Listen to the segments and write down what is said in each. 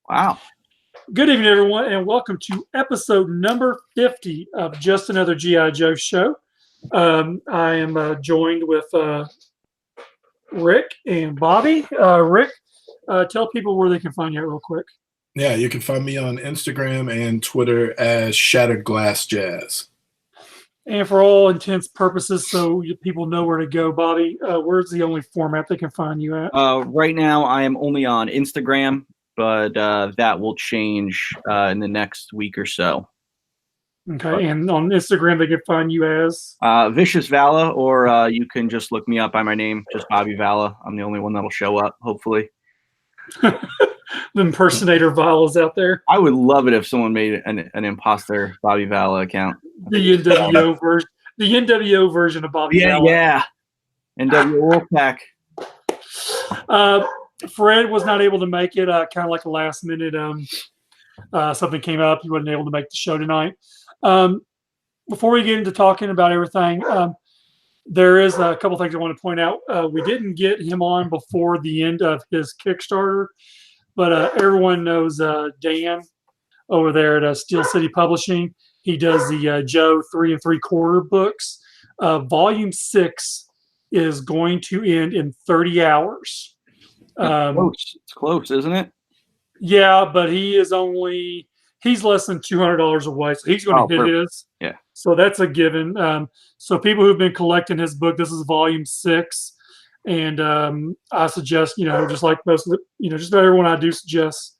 Wow. Good evening, everyone, and welcome to episode number 50 of Just Another G.I. Joe Show. I am joined with Rick and Bobby. Rick, tell people where they can find you real quick. Yeah, you can find me on Instagram and Twitter as Shatrdglassjazz. And for all intents purposes, so people know where to go, Bobby, where's the only format they can find you at? Right now, I am only on Instagram, but that will change in the next week or so. Okay, and on Instagram, they can find you as? Vicious Vala, or you can just look me up by my name, just Bobby Vala. I'm the only one that'll show up, hopefully. The impersonator Vala's out there. I would love it if someone made an imposter Bobby Vala account. The NWO version. The NWO version of Bobby Vala. Yeah. NWO Wolfpack. Fred was not able to make it. Kind of like a last minute. Something came up. He wasn't able to make the show tonight. Before we get into talking about everything, there is a couple things I want to point out. We didn't get him on before the end of his Kickstarter, but everyone knows Dan over there at Steel City Publishing. He does the Joe 3 3/4 books. Volume 6 is going to end in 30 hours. It's close, isn't it? Yeah, but he's less than $200 away, so he's going to hit his. Yeah. So that's a given. So people who've been collecting his book, this is volume 6, and I suggest, just like most of the, just about everyone I do suggest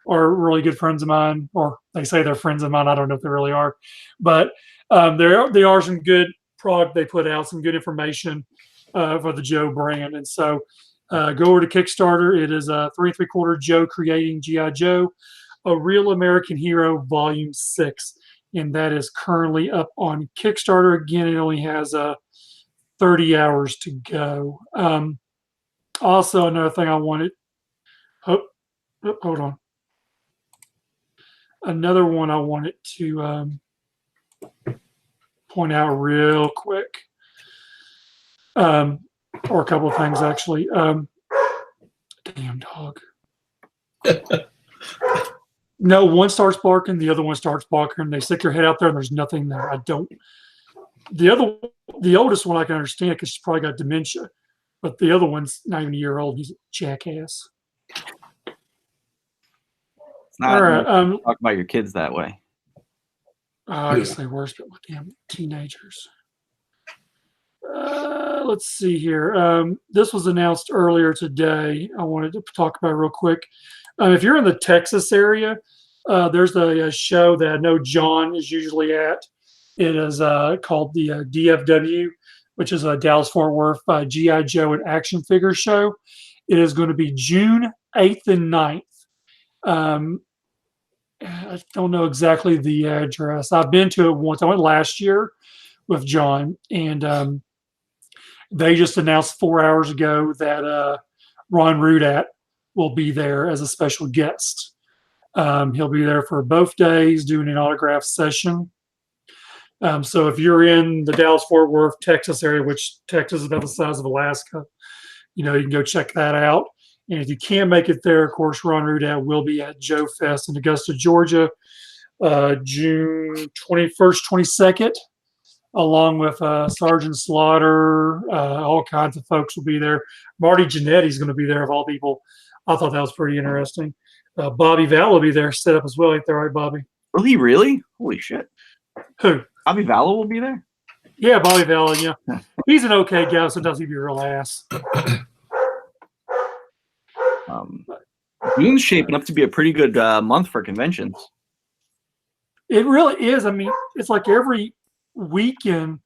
are really good friends of mine, or they say they're friends of mine. I don't know if they really are, but they are some good product they put out, some good information for the Joe brand, and so go over to Kickstarter. It is 3 3/4 Joe Creating G.I. Joe, A Real American Hero, Volume 6, and that is currently up on Kickstarter. Again, it only has 30 hours to go. Also, another thing I wanted. Hold on. Another one I wanted to point out real quick, or a couple of things actually. Damn dog. No, one starts barking, the other one starts barking. They stick their head out there, and there's nothing there. The oldest one I can understand because she's probably got dementia, but the other one's not even a year old. He's a jackass. All right, talk about your kids that way. I guess they worse, but damn teenagers. Let's see here. This was announced earlier today. I wanted to talk about it real quick. If you're in the Texas area, there's a show that I know John is usually at. It is called the DFW, which is a Dallas-Fort Worth G.I. Joe and action figure show. It is going to be June 8th and 9th. I don't know exactly the address. I've been to it once. I went last year with John, and they just announced 4 hours ago that Ron Rudat will be there as a special guest. He'll be there for both days doing an autograph session. So if you're in the Dallas-Fort Worth, Texas area, which Texas is about the size of Alaska, you can go check that out. And if you can't make it there, of course, Ron Rudat will be at Joe Fest in Augusta, Georgia, June 21st, 22nd, along with Sergeant Slaughter. All kinds of folks will be there. Marty Jannetty's going to be there, of all people. I thought that was pretty interesting. Bobby Vala will be there, set up as well. Ain't that right, Bobby? Will he really? Holy shit. Who? Bobby Vala will be there? Yeah, Bobby Vala, yeah. He's an okay guy, sometimes he'd be a real ass. June's shaping up to be a pretty good month for conventions. It really is. I mean, it's like every weekend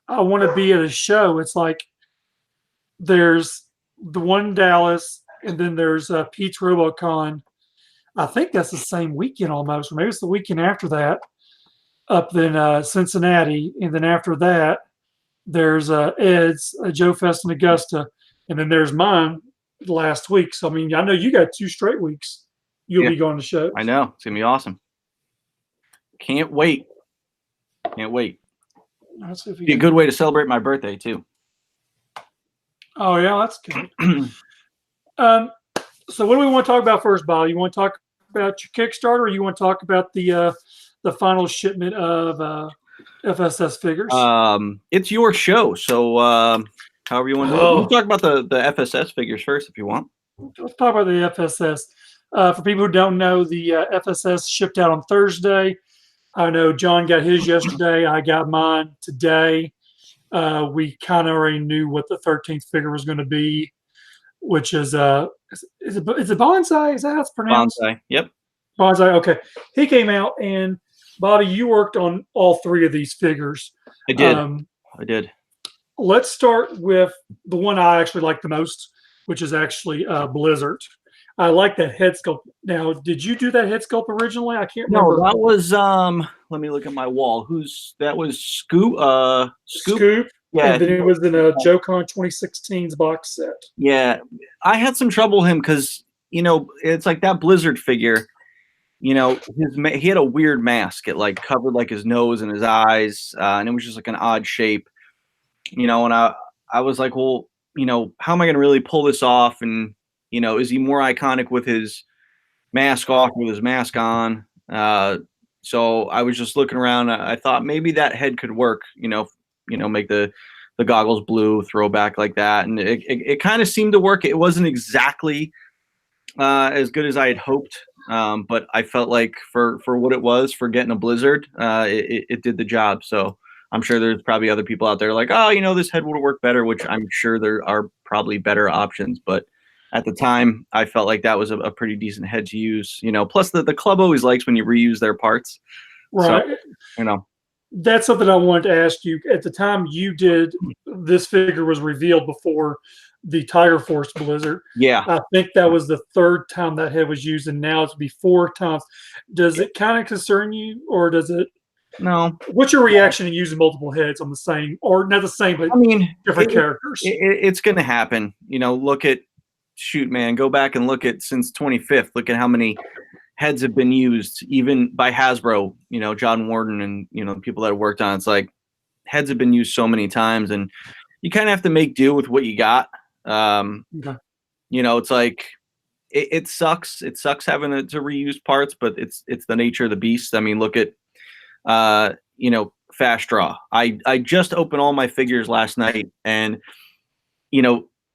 I want to be at a show. It's like there's the one in Dallas, and then there's Pete's RoboCon. I think that's the same weekend almost, or maybe it's the weekend after that up in Cincinnati. And then after that, there's Ed's Joe Fest in Augusta. And then there's mine last week. So, I mean, I know you got 2 straight weeks you'll be going to shows. I know. It's going to be awesome. Can't wait. Can't wait. Let's see if be a good way to celebrate my birthday, too. Oh, yeah, that's good. So what do we want to talk about first, Bob? You want to talk about your Kickstarter, or you want to talk about the final shipment of FSS figures? It's your show, so however you want to do it. We'll talk about the FSS figures first if you want. Let's talk about the FSS. For people who don't know, the FSS shipped out on Thursday. I know John got his yesterday. I got mine today. We kind of already knew what the 13th figure was going to be, which is a bonsai? Is that how it's pronounced? Bonsai. Yep. Bonsai. Okay. He came out, and Bobby, you worked on all three of these figures. I did. Let's start with the one I actually like the most, which is actually Blizzard. I like that head sculpt. Now, did you do that head sculpt originally? I can't remember. No, that was let me look at my wall. That was Scoop? Scoop. Yeah. And then it was in a JoeCon 2016's box set. Yeah. I had some trouble with him because, it's like that Blizzard figure, he had a weird mask. It like covered like his nose and his eyes, and it was just like an odd shape, and I was like, well, how am I going to really pull this off? And, is he more iconic with his mask off, with his mask on? So I was just looking around. I thought maybe that head could work, make the goggles blue, throwback like that. And it kind of seemed to work. It wasn't exactly as good as I had hoped. But I felt like for what it was, for getting a Blizzard, it did the job. So I'm sure there's probably other people out there like, oh, this head would work better, which I'm sure there are probably better options. But at the time, I felt like that was a pretty decent head to use. Plus the club always likes when you reuse their parts. Right. So, that's something I wanted to ask you. At the time you did, this figure was revealed before the Tiger Force Blizzard. Yeah. I think that was the third time that head was used, and now it's be 4 times. Does it kind of concern you, or does it? No. What's your reaction to using multiple heads on the same, or not the same, but different characters? It's going to happen. Look at, shoot, man, go back and look at since 25th. Look at how many heads have been used, even by Hasbro, John Warden and, the people that have worked on it. It's like heads have been used so many times, and you kind of have to make do with what you got. Okay. It's like, it sucks. It sucks having to reuse parts, but it's the nature of the beast. I mean, look at, Fast Draw. I just opened all my figures last night, and,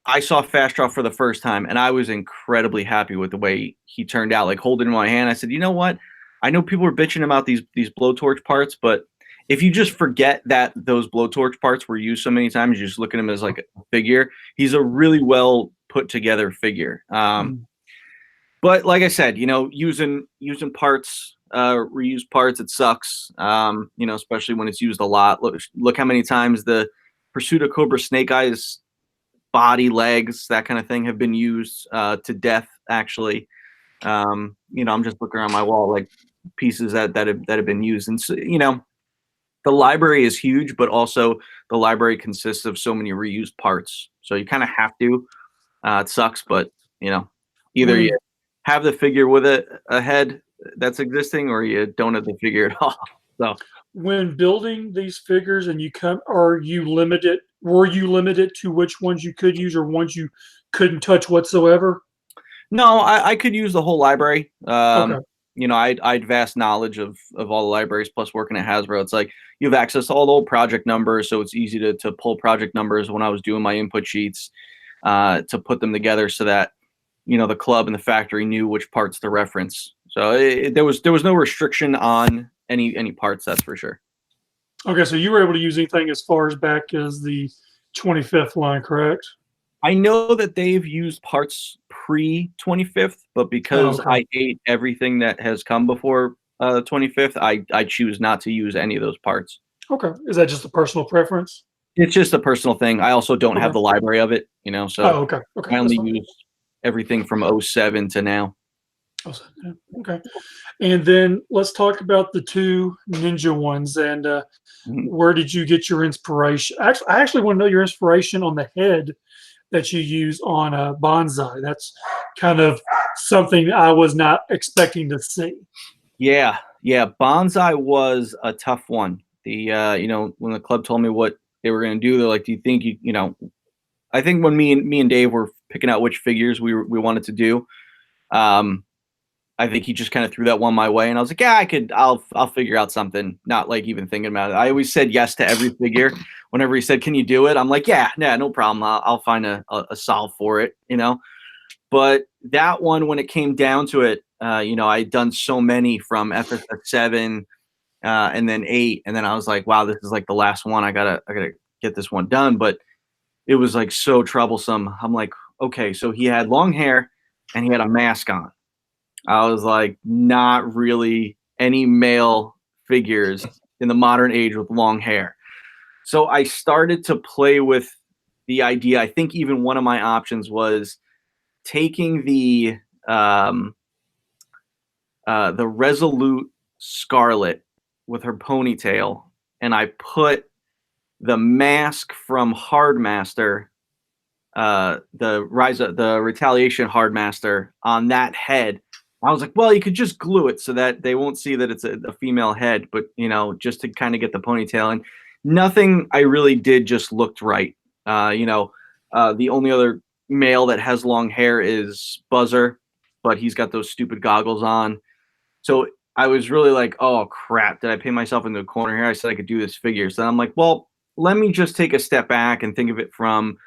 I saw Fast Draw for the first time, and I was incredibly happy with the way he turned out. Like, holding in my hand, I said, you know what? I know people are bitching about these blowtorch parts, but if you just forget that those blowtorch parts were used so many times, you just look at him as like a figure. He's a really well put together figure. But like I said, using parts, reused parts, it sucks. Especially when it's used a lot. Look how many times the Pursuit of Cobra Snake Eyes body, legs, that kind of thing have been used to death. Actually, I'm just looking around my wall, like pieces that have been used, and so, the library is huge, but also the library consists of so many reused parts. So you kind of have to. It sucks, but either you have the figure with a head that's existing, or you don't have the figure at all. So when building these figures, and were you limited to which ones you could use, or ones you couldn't touch whatsoever? No, I could use the whole library. Okay. I had vast knowledge of all the libraries, plus working at Hasbro. It's like you have access to all the old project numbers, so it's easy to pull project numbers when I was doing my input sheets to put them together so that the club and the factory knew which parts to reference. So there was no restriction on any parts, that's for sure. Okay, so you were able to use anything as far as back as the 25th line, correct? I know that they've used parts pre-25th, but because I ate everything that has come before 25th, I choose not to use any of those parts. Okay. Is that just a personal preference? It's just a personal thing. I also don't have the library of it, so okay. I only use everything from 07 to now. Okay. And then let's talk about the 2 ninja ones, and where did you get your inspiration? I actually want to know your inspiration on the head that you use on a bonsai. That's kind of something I was not expecting to see. Yeah. Bonsai was a tough one. The when the club told me what they were going to do, they're like, "Do you think I think when me and Dave were picking out which figures we wanted to do, I think he just kind of threw that one my way, and I was like, yeah, I'll figure out something. Not like even thinking about it. I always said yes to every figure. Whenever he said, "Can you do it?" I'm like, yeah, no problem. I'll find a solve for it, you know. But that one, when it came down to it, I'd done so many from FF7 and then 8, and then I was like, wow, this is like the last one. I gotta get this one done. But it was like so troublesome. I'm like, okay, so he had long hair and he had a mask on. I was like, not really any male figures in the modern age with long hair. So I started to play with the idea. I think even one of my options was taking the Resolute Scarlet with her ponytail, and I put the mask from Hardmaster, the Retaliation Hardmaster, on that head. I was like, well, you could just glue it so that they won't see that it's a female head, but just to kind of get the ponytail. And nothing I really did just looked right. The only other male that has long hair is Buzzer, but he's got those stupid goggles on. So I was really like, oh crap, did I pay myself into a corner here? I said I could do this figure. So I'm like, well, let me just take a step back and think of it from,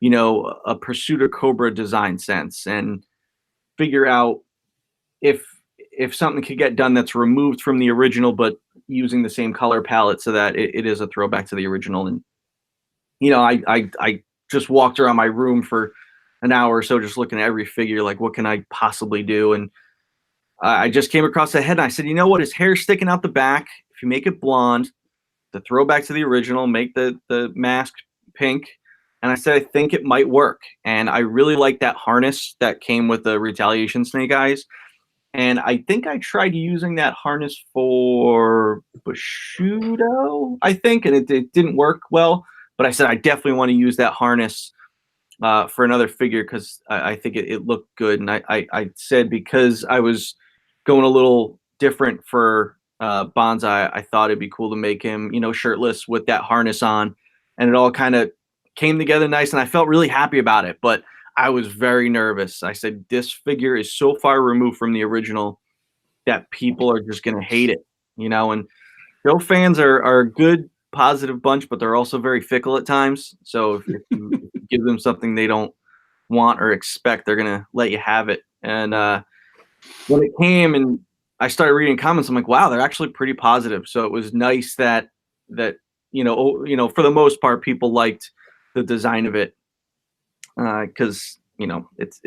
a Pursuit of Cobra design sense, and figure out if something could get done that's removed from the original, but using the same color palette so that it is a throwback to the original. And, I just walked around my room for an hour or so, just looking at every figure, like, what can I possibly do? And I just came across the head, and I said, you know what? His hair's sticking out the back. If you make it blonde, the throwback to the original, make the mask pink. And I said, I think it might work. And I really like that harness that came with the Retaliation Snake Eyes. And I think I tried using that harness for Bushido, I think, and it didn't work well. But I said, I definitely want to use that harness for another figure, because I think it looked good. And I said, because I was going a little different for Bonsai, I thought it'd be cool to make him, shirtless with that harness on. And it all kind of came together nice, and I felt really happy about it. But I was very nervous. I said, this figure is so far removed from the original that people are just going to hate it, and Joe fans are a good, positive bunch, but they're also very fickle at times. So if you give them something they don't want or expect, they're going to let you have it. And when it came and I started reading comments, I'm like, wow, they're actually pretty positive. So it was nice that for the most part, people liked the design of it. Because it's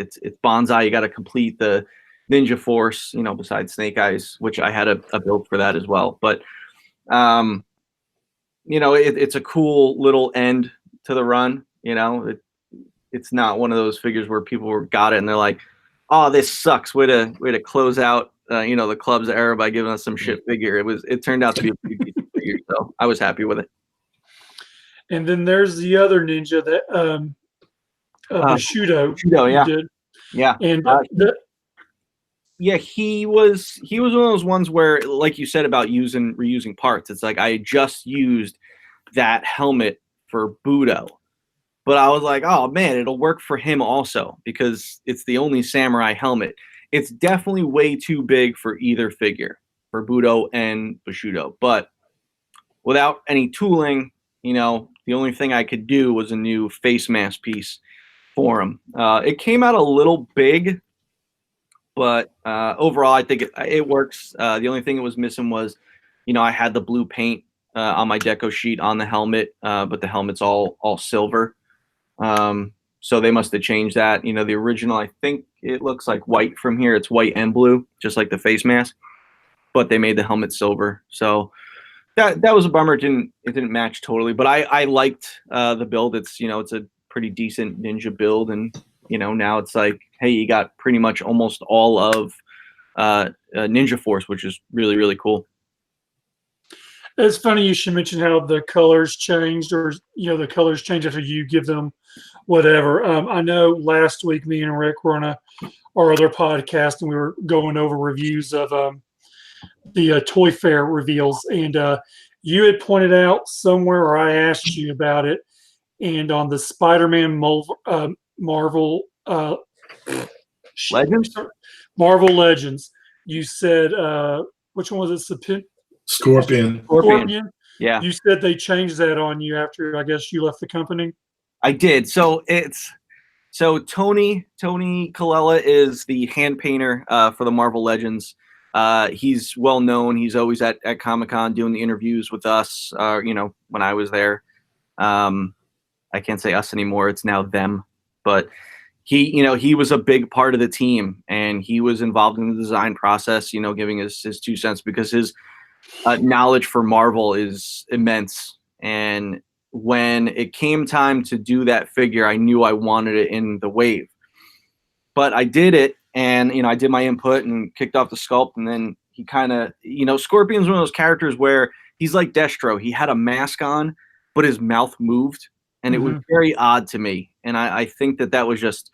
Bonsai. You got to complete the Ninja Force, besides Snake Eyes, which I had a build for that as well. But it's a cool little end to the run. It's not one of those figures where people got it and they're like, oh, this sucks. Way to close out the club's era by giving us some shit figure. It turned out to be a pretty decent figure, so I was happy with it. And then there's the other ninja that Bushido yeah. did. Yeah. And yeah, he was one of those ones where, like you said about reusing parts, it's like I just used that helmet for Budo. But I was like, oh man, it'll work for him also, because it's the only samurai helmet. It's definitely way too big for either figure, for Budo and Bushido. But without any tooling, the only thing I could do was a new face mask piece for him. It came out a little big, but overall, I think it works. The only thing it was missing was, I had the blue paint on my deco sheet on the helmet, but the helmet's all silver. So they must have changed that. The original, I think it looks like white from here. It's white and blue, just like the face mask, but they made the helmet silver. So that was a bummer. It didn't match totally, but I liked the build. It's it's a pretty decent ninja build, and now it's like, hey, you got pretty much almost all of Ninja Force, which is really, really cool. It's funny you should mention how the colors changed, or the colors change after you give them whatever. I know last week me and Rick were on our other podcast, and we were going over reviews of the Toy Fair reveals, and you had pointed out somewhere, or I asked you about it, and on the Spider-Man Marvel Legends, Marvel Legends, you said which one was it? Scorpion. Scorpion. Yeah, You said they changed that on you after I guess you left the company. I did. So Tony Colella is the hand painter for the Marvel Legends. He's well known. He's always at Comic-Con doing the interviews with us. When I was there, I can't say us anymore. It's now them. But he was a big part of the team, and he was involved in the design process. Giving his 2 cents because his knowledge for Marvel is immense. And when it came time to do that figure, I knew I wanted it in the wave. But I did it, and I did my input and kicked off the sculpt, and then he kind of, Scorpion's one of those characters where he's like Destro. He had a mask on, but his mouth moved, and it was very odd to me. And I think that was just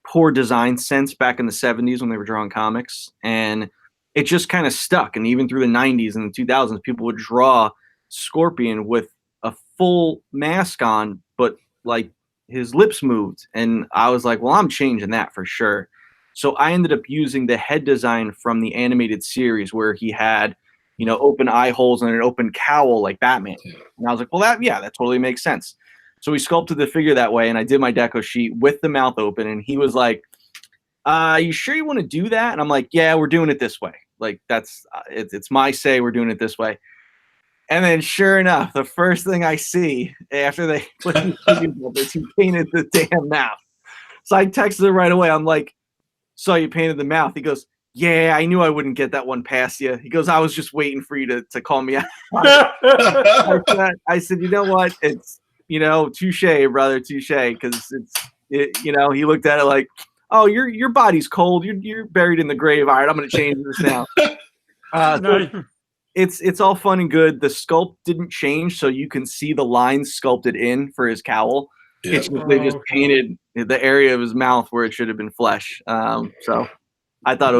poor design sense back in the 70s when they were drawing comics, and it just kind of stuck. And even through the 90s and the 2000s, people would draw Scorpion with a full mask on, but like his lips moved. And I was like, well, I'm changing that for sure. So I ended up using the head design from the animated series where he had, open eye holes and an open cowl like Batman. And I was like, well, that totally makes sense. So we sculpted the figure that way, and I did my deco sheet with the mouth open, and he was like, you sure you want to do that? And I'm like, yeah, we're doing it this way. Like, that's it's my say, we're doing it this way. And then sure enough, the first thing I see after they put these figures up is he painted the damn mouth. So I texted him right away. I'm like, so you painted the mouth? He goes, yeah, I knew I wouldn't get that one past you. He goes, I was just waiting for you to call me out. I said, you know what? It's, touche, brother, touche. Because he looked at it like, oh, your body's cold. You're buried in the grave. All right, I'm going to change this now. So it's all fun and good. The sculpt didn't change, so you can see the lines sculpted in for his cowl. Yeah. It's just, they just painted the area of his mouth where it should have been flesh. So I thought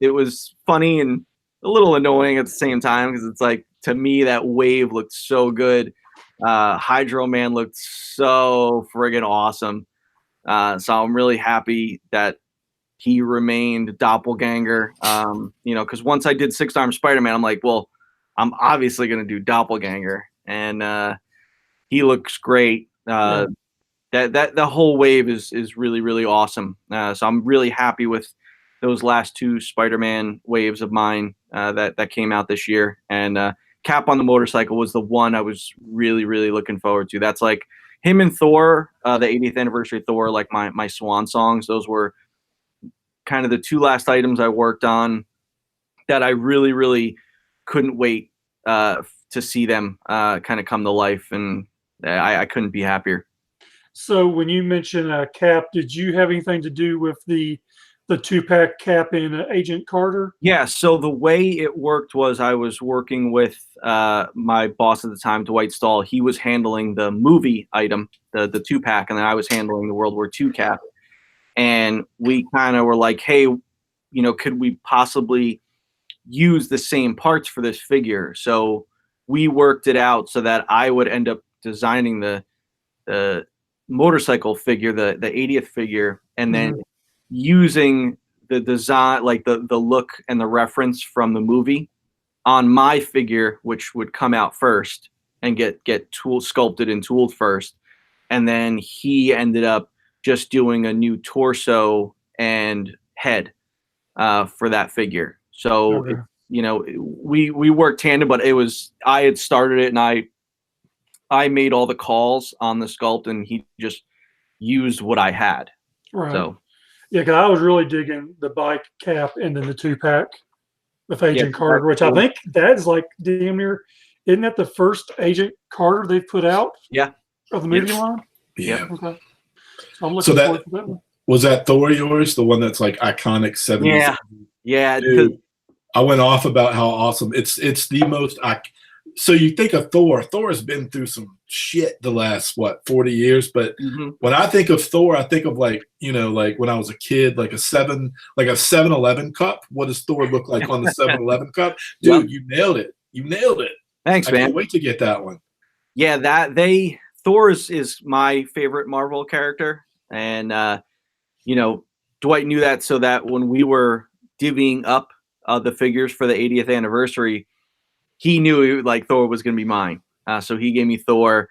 it was funny and a little annoying at the same time because it's like, to me, that wave looked so good. Hydro Man looked so friggin' awesome. So I'm really happy that he remained Doppelganger. Because once I did 6-arm Spider-Man, I'm like, well, I'm obviously going to do Doppelganger, and he looks great. That the whole wave is really, really awesome. So I'm really happy with those last 2 Spider-Man waves of mine that came out this year. And Cap on the motorcycle was the one I was really, really looking forward to. That's like him and Thor, the 80th anniversary Thor, like my swan songs. Those were kind of the 2 last items I worked on that I really, really couldn't wait to see them kind of come to life. And I couldn't be happier. So when you mentioned Cap, did you have anything to do with the 2-pack Cap in Agent Carter? Yeah, so the way it worked was I was working with my boss at the time, Dwight Stahl. He was handling the movie item, the 2-pack, and then I was handling the World War II Cap. And we kind of were like, hey, could we possibly use the same parts for this figure? So we worked it out so that I would end up designing the motorcycle figure, the 80th figure, and then using the design, like the look and the reference from the movie on my figure, which would come out first and get sculpted and tooled first. And then he ended up just doing a new torso and head for that figure. So, we worked tandem, but I had started it, and I made all the calls on the sculpt, and he just used what I had. Right. So, yeah, because I was really digging the bike Cap and then the 2-pack with Agent Carter, which I think that's like damn near. Isn't that the first Agent Carter they've put out? Yeah. Of the movie line? Yeah. Okay. So I'm looking forward to that one. Was that Thor yours? The one that's like iconic 70s? Yeah. Yeah. Dude, I went off about how awesome. It's the most. So you think of Thor. Thor has been through some shit the last 40 years. But when I think of Thor, I think of like when I was a kid, like a 7-Eleven cup. What does Thor look like on the 7-Eleven cup? Dude, you nailed it. You nailed it. Thanks, man. I can't wait to get that one. Yeah, Thor is my favorite Marvel character, and Dwight knew that, so that when we were divvying up the figures for the 80th anniversary, he knew like Thor was going to be mine. So he gave me Thor,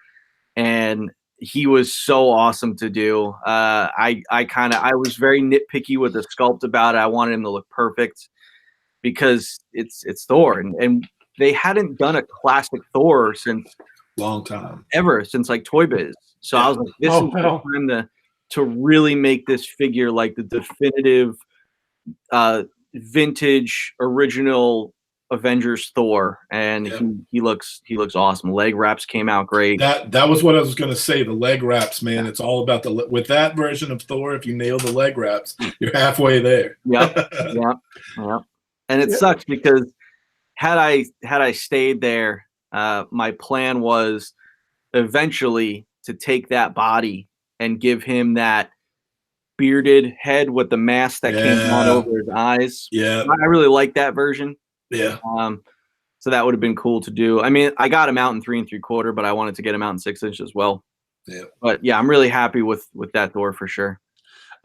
and he was so awesome to do. I was very nitpicky with the sculpt about it. I wanted him to look perfect because it's Thor, and they hadn't done a classic Thor since long time, ever since like Toy Biz. So I was like, this is the time to really make this figure like the definitive vintage original Avengers Thor, and he looks awesome. Leg wraps came out great. That was what I was going to say. The leg wraps, man. It's all about with that version of Thor. If you nail the leg wraps, you're halfway there. Yep. And it sucks because had I stayed there, my plan was eventually to take that body and give him that bearded head with the mask that came down over his eyes. Yeah, I really like that version. Yeah. So that would have been cool to do. I mean, I got him out in 3 3/4, but I wanted to get him out in 6 inches as well. Yeah. But yeah, I'm really happy with that Thor for sure.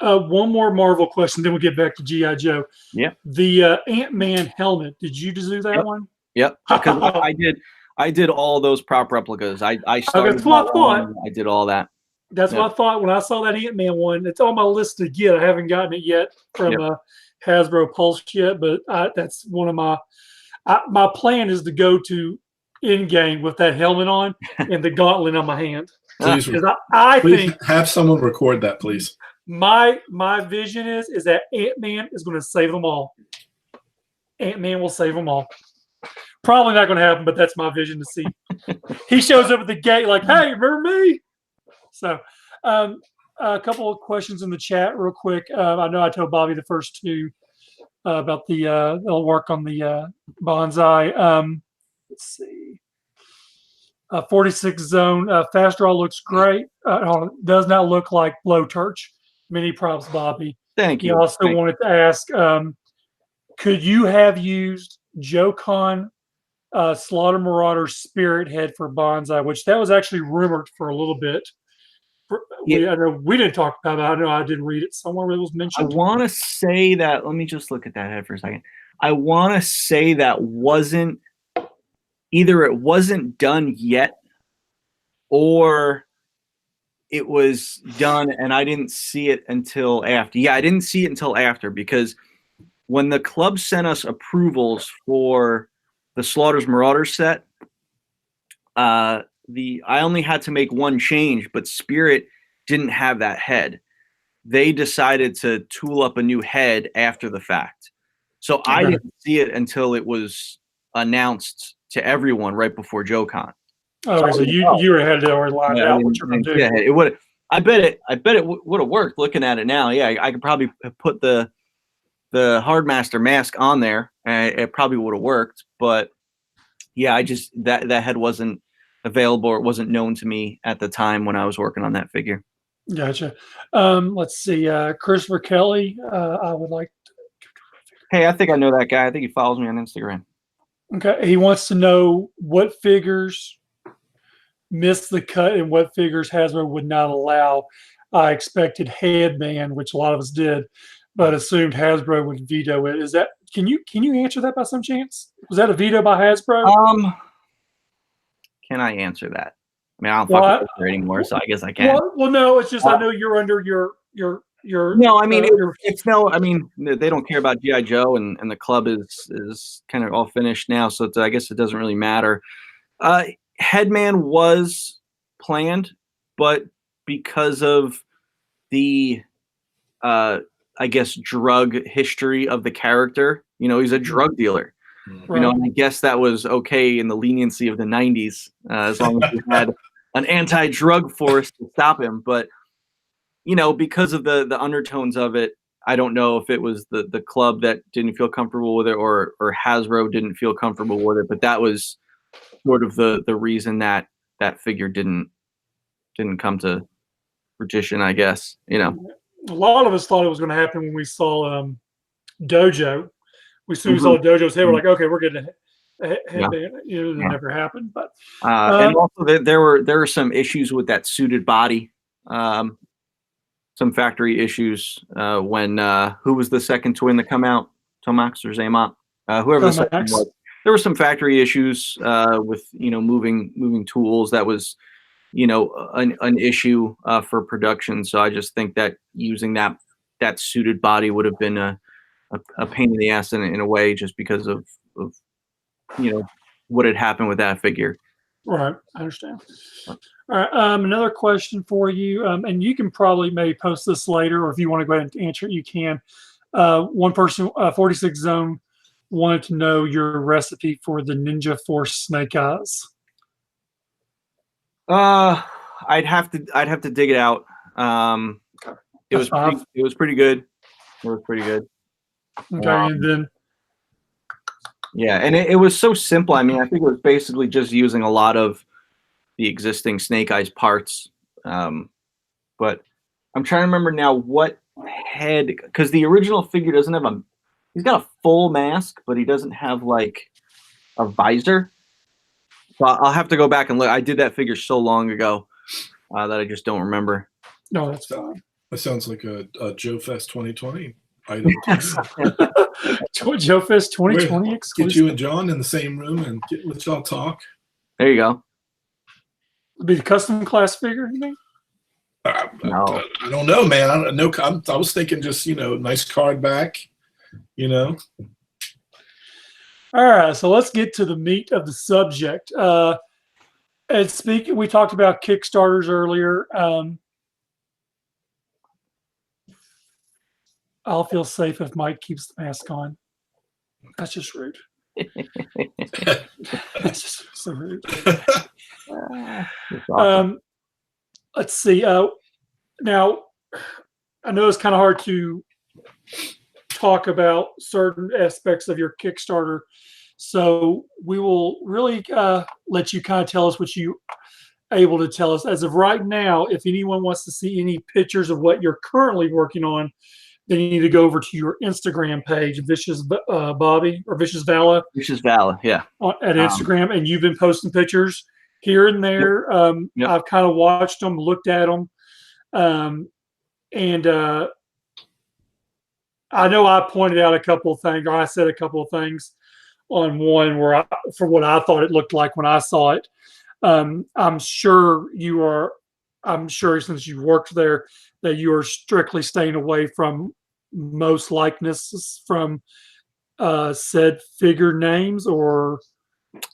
One more Marvel question, then we'll get back to G.I. Joe. Yeah. The Ant-Man helmet. Did you do that one? Yep. Because I did all those prop replicas. I started. That's what I thought. I did all that. That's what I thought when I saw that Ant-Man one. It's on my list to get. I haven't gotten it yet from Hasbro Pulse yet, but that's one of my plan is to go to in-game with that helmet on and the gauntlet on my hand. Please, I think have someone record that, please. My vision is that Ant-Man is going to save them all. Ant-Man will save them all. Probably not going to happen, but that's my vision to see. He shows up at the gate like, "Hey, remember me?" So, a couple of questions in the chat real quick. I know I told Bobby the first two about they'll work on the bonsai. Let's see. 46 zone fast draw looks great. Does not look like blowtorch. Many props, Bobby. Thank you. He also wanted to ask, could you have used Joe Con Slaughter Marauder Spirit Head for bonsai, which that was actually rumored for a little bit. I know we didn't talk about it. I know I didn't read it somewhere where it was mentioned. I want to say that. Let me just look at that head for a second. I want to say that wasn't either. It wasn't done yet, or it was done and I didn't see it until after. Yeah, I didn't see it until after, because when the club sent us approvals for the Slaughter's Marauder set, I only had to make one change, but Spirit didn't have that head. They decided to tool up a new head after the fact. So I didn't see it until it was announced to everyone right before JoeCon. Oh, so you were ahead to already lined out what you're going to do. Yeah, it would. I bet it would have worked. Looking at it now, yeah, I could probably put the Hardmaster mask on there, and it probably would have worked. But yeah, I just that head wasn't available, or it wasn't known to me at the time when I was working on that figure. Gotcha. Let's see. Christopher Kelly, I would like. Hey, I think I know that guy. I think he follows me on Instagram. Okay, he wants to know what figures missed the cut and what figures Hasbro would not allow. I expected Headman, which a lot of us did, but assumed Hasbro would veto it. Is that? Can you answer that by some chance? Was that a veto by Hasbro? Can I answer that? I mean, I don't fucking with her anymore, so I guess I can. Well, no, it's just I know you're under your. No, I mean it's no. I mean, they don't care about G.I. Joe, and the club is kind of all finished now, so I guess it doesn't really matter. Headman was planned, but because of the I guess drug history of the character, he's a drug dealer. Right. And I guess that was okay in the leniency of the 90s, as long as we had an anti-drug force to stop him. But because of the undertones of it, I don't know if it was the club that didn't feel comfortable with it, or Hasbro didn't feel comfortable with it. But that was sort of the reason that figure didn't come to fruition, I guess. A lot of us thought it was going to happen when we saw Dojo. We soon saw Dojo's head. We're like, okay, we're getting a headband. It never happened. But and also there were some issues with that suited body. Some factory issues when who was the second twin to come out? Tomax or Zaymot? Whoever the second Max. was. There were some factory issues with moving tools. That was an issue for production. So I just think that using that suited body would have been a pain in the ass in a way, just because of what had happened with that figure. Right, I understand. All right, another question for you, and you can probably maybe post this later, or if you want to go ahead and answer it, you can. One person, 46 Zone, wanted to know your recipe for the Ninja Force Snake Eyes. I'd have to dig it out. It was pretty good. It was pretty good. Okay, and then yeah, and it was so simple. I mean, I think it was basically just using a lot of the existing Snake Eyes parts. But I'm trying to remember now what head, because the original figure doesn't have he's got a full mask, but he doesn't have like a visor. So I'll have to go back and look. I did that figure so long ago that I just don't remember. No, that's fine. That sounds like a Joe Fest 2020 item. Joe Fest 2020 exclusive. Get you and John in the same room and let y'all talk. There you go. It'd be the custom class figure, you mean? No. I don't know, man. I don't know. I was thinking just nice card back. All right, so let's get to the meat of the subject. And speaking, we talked about Kickstarters earlier. I'll feel safe if Mike keeps the mask on. That's just rude. That's just so rude. Awesome. Let's see. Now, I know it's kind of hard to talk about certain aspects of your Kickstarter, so we will really let you kind of tell us what you able to tell us. As of right now, if anyone wants to see any pictures of what you're currently working on, then you need to go over to your Instagram page, Vicious Bobby or Vicious Vala. Vicious Vala, yeah. At Instagram, and you've been posting pictures here and there. Yep. I've kind of watched them, looked at them, and I know I pointed out a couple of things, or I said a couple of things on one where for what I thought it looked like when I saw it. I'm sure since you worked there that you are strictly staying away from most likenesses from said figure names, or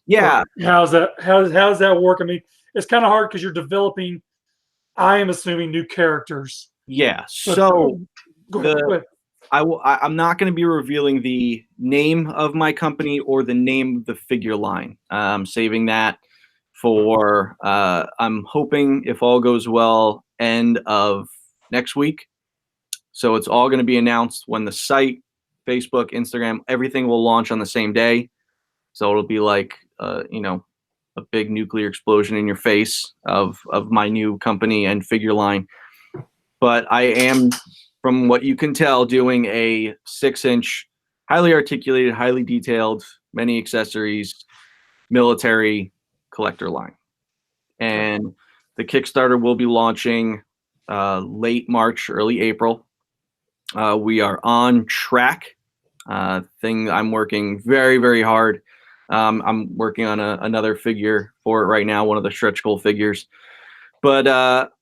yeah. How's does that work? I mean, it's kind of hard because you're developing, I am assuming, new characters. Yeah. But, So go ahead. I'm not going to be revealing the name of my company or the name of the figure line. I'm saving that for I'm hoping, if all goes well, end of next week. So it's all going to be announced when the site, Facebook, Instagram, everything will launch on the same day. So it'll be like a big nuclear explosion in your face of my new company and figure line. But I am, from what you can tell, doing a 6-inch, highly articulated, highly detailed, many accessories, military collector line. And the Kickstarter will be launching late March, early April. We are on track. I'm working very, very hard. I'm working on another figure for it right now, one of the stretch goal figures. But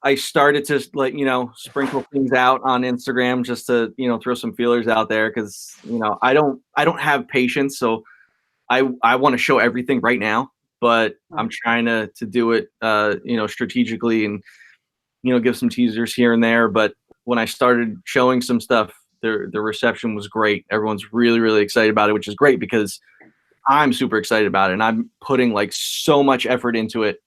I started to sprinkle things out on Instagram just to throw some feelers out there, because I don't have patience, so I want to show everything right now. But I'm trying to do it strategically and give some teasers here and there. But when I started showing some stuff, the reception was great. Everyone's really, really excited about it, which is great because I'm super excited about it, and I'm putting like so much effort into it,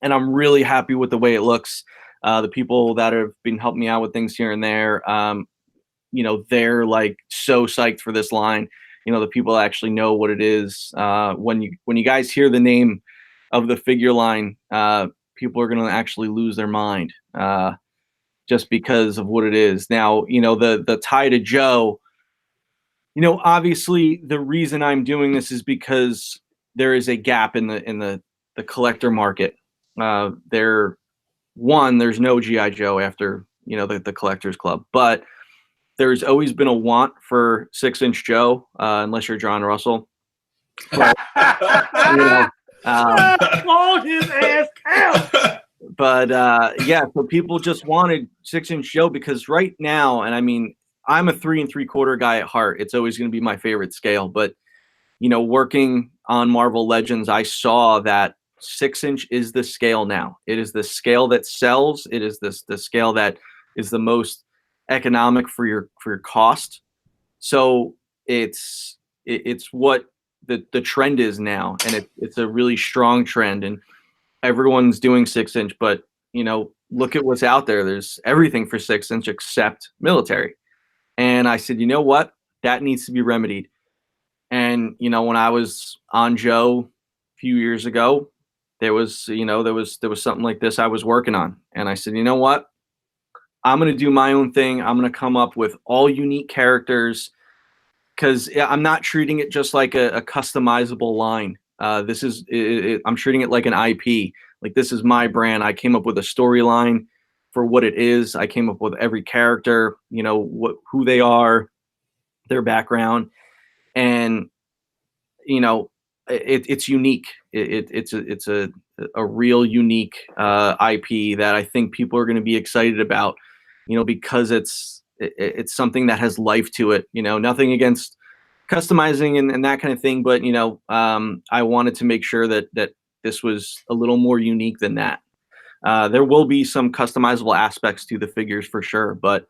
and I'm really happy with the way it looks. The people that have been helping me out with things here and there, they're like so psyched for this line. The people that actually know what it is. When you guys hear the name of the figure line, people are going to actually lose their mind just because of what it is. Now, the tie to Joe, obviously the reason I'm doing this is because there is a gap in the collector market. There's no G.I. Joe after, the Collectors Club, but there's always been a want for 6-inch Joe, unless you're John Russell. But, called his ass out. But yeah, so people just wanted 6-inch Joe because right now, and I mean, I'm a 3 3/4 guy at heart. It's always going to be my favorite scale. But working on Marvel Legends, I saw that 6-inch is the scale now. It is the scale that sells. It is the scale that is the most economic for your cost. So it's what the trend is now, and it's a really strong trend, and everyone's doing 6-inch. But look at what's out there. There's everything for 6-inch except military. And I said, you know what? That needs to be remedied. And when I was on Joe a few years ago, there was something like this I was working on, and I said, you know what? I'm going to do my own thing. I'm going to come up with all unique characters, because I'm not treating it just like a customizable line. I'm treating it like an IP. Like, this is my brand. I came up with a storyline for what it is. I came up with every character, who they are, their background, and it's unique. It's a real unique IP that I think people are going to be excited about, because it's something that has life to it. Nothing against customizing and that kind of thing, but I wanted to make sure that this was a little more unique than that. There will be some customizable aspects to the figures for sure, but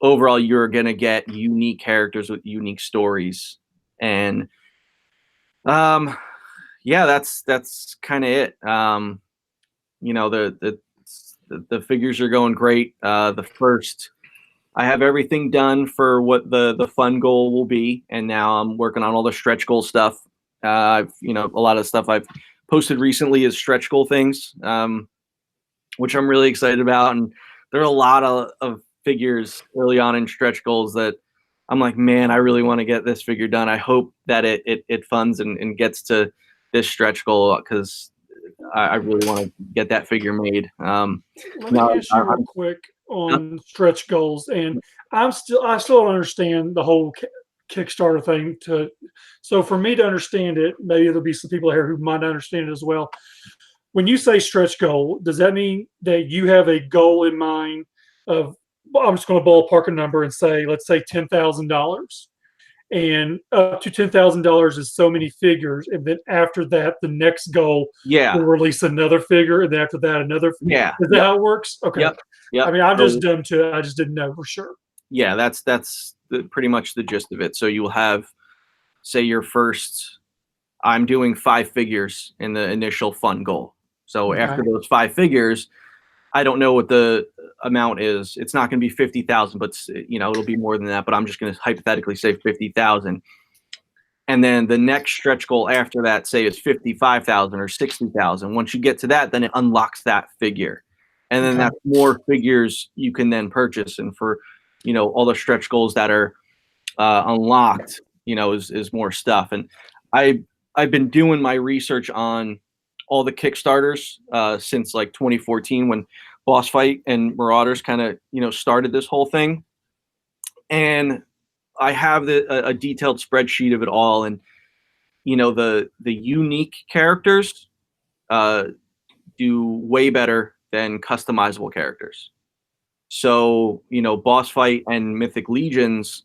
overall, you're gonna get unique characters with unique stories, and yeah, that's kind of it. The figures are going great. I have everything done for what the fun goal will be, and now I'm working on all the stretch goal stuff. A lot of stuff I've posted recently is stretch goal things, which I'm really excited about. And there are a lot of figures early on in stretch goals that I'm like, man, I really want to get this figure done. I hope that it funds and gets to this stretch goal, because I really want to get that figure made. Let me ask you real quick on stretch goals, and I still don't understand the whole Kickstarter thing. So for me to understand it, maybe there'll be some people here who might understand it as well. When you say stretch goal, does that mean that you have a goal in mind of, I'm just going to ballpark a number and say, let's say $10,000, and up to $10,000 is so many figures, and then after that, the next goal will release another figure, and then after that, another. Yeah, is that how it works? Okay. Yep. I mean, I'm just dumb to it. I just didn't know for sure. Yeah, that's pretty much the gist of it. So you will have, say, your first. I'm doing 5 figures in the initial fun goal. So after those 5 figures, I don't know what the amount is. It's not going to be 50,000, but it'll be more than that. But I'm just going to hypothetically say 50,000. And then the next stretch goal after that, say, is 55,000 or 60,000. Once you get to that, then it unlocks that figure, and then that's more figures you can then purchase. And for all the stretch goals that are unlocked, is more stuff. And I've been doing my research on all the Kickstarters since like 2014, when Boss Fight and Marauders kind of started this whole thing, and I have a detailed spreadsheet of it all. And the unique characters do way better than customizable characters. So Boss Fight and Mythic Legions,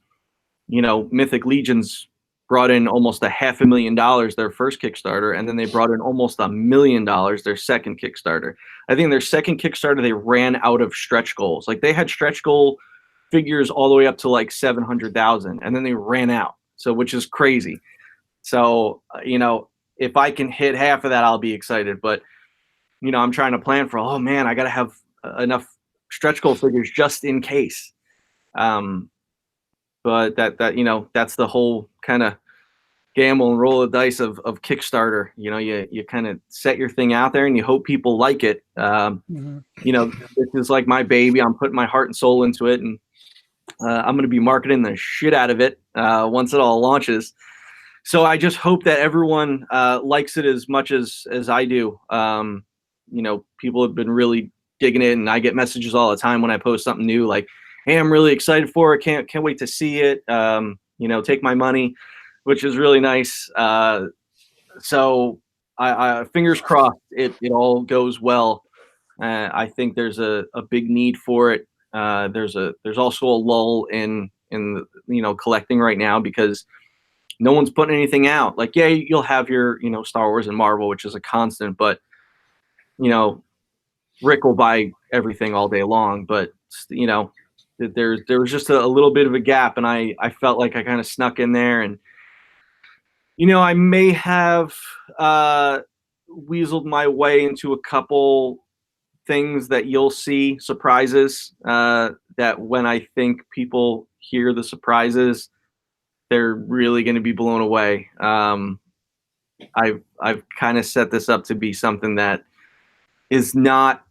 Mythic Legions brought in almost $500,000 their first Kickstarter, and then they brought in almost $1 million their second Kickstarter. I think their second Kickstarter, they ran out of stretch goals. Like, they had stretch goal figures all the way up to like 700,000, and then they ran out. So, which is crazy. So, if I can hit half of that, I'll be excited. But, I'm trying to plan for, oh man, I got to have enough stretch goal figures just in case. But that's the whole kind of gamble and roll of dice of Kickstarter. You kind of set your thing out there and you hope people like it. This is like my baby. I'm putting my heart and soul into it, and I'm going to be marketing the shit out of it once it all launches. So I just hope that everyone likes it as much as I do. People have been really digging it, and I get messages all the time when I post something new, like, hey, I'm really excited for it. Can't wait to see it. Take my money, which is really nice. So I fingers crossed it all goes well. I think there's a big need for it. There's also a lull in collecting right now because no one's putting anything out. Like, yeah, you'll have your Star Wars and Marvel, which is a constant, but Rick will buy everything all day long. But there was just a little bit of a gap, and I felt like I kind of snuck in there, and I may have weaseled my way into a couple things that you'll see, surprises, that when I think people hear the surprises, they're really going to be blown away. I've kind of set this up to be something that is not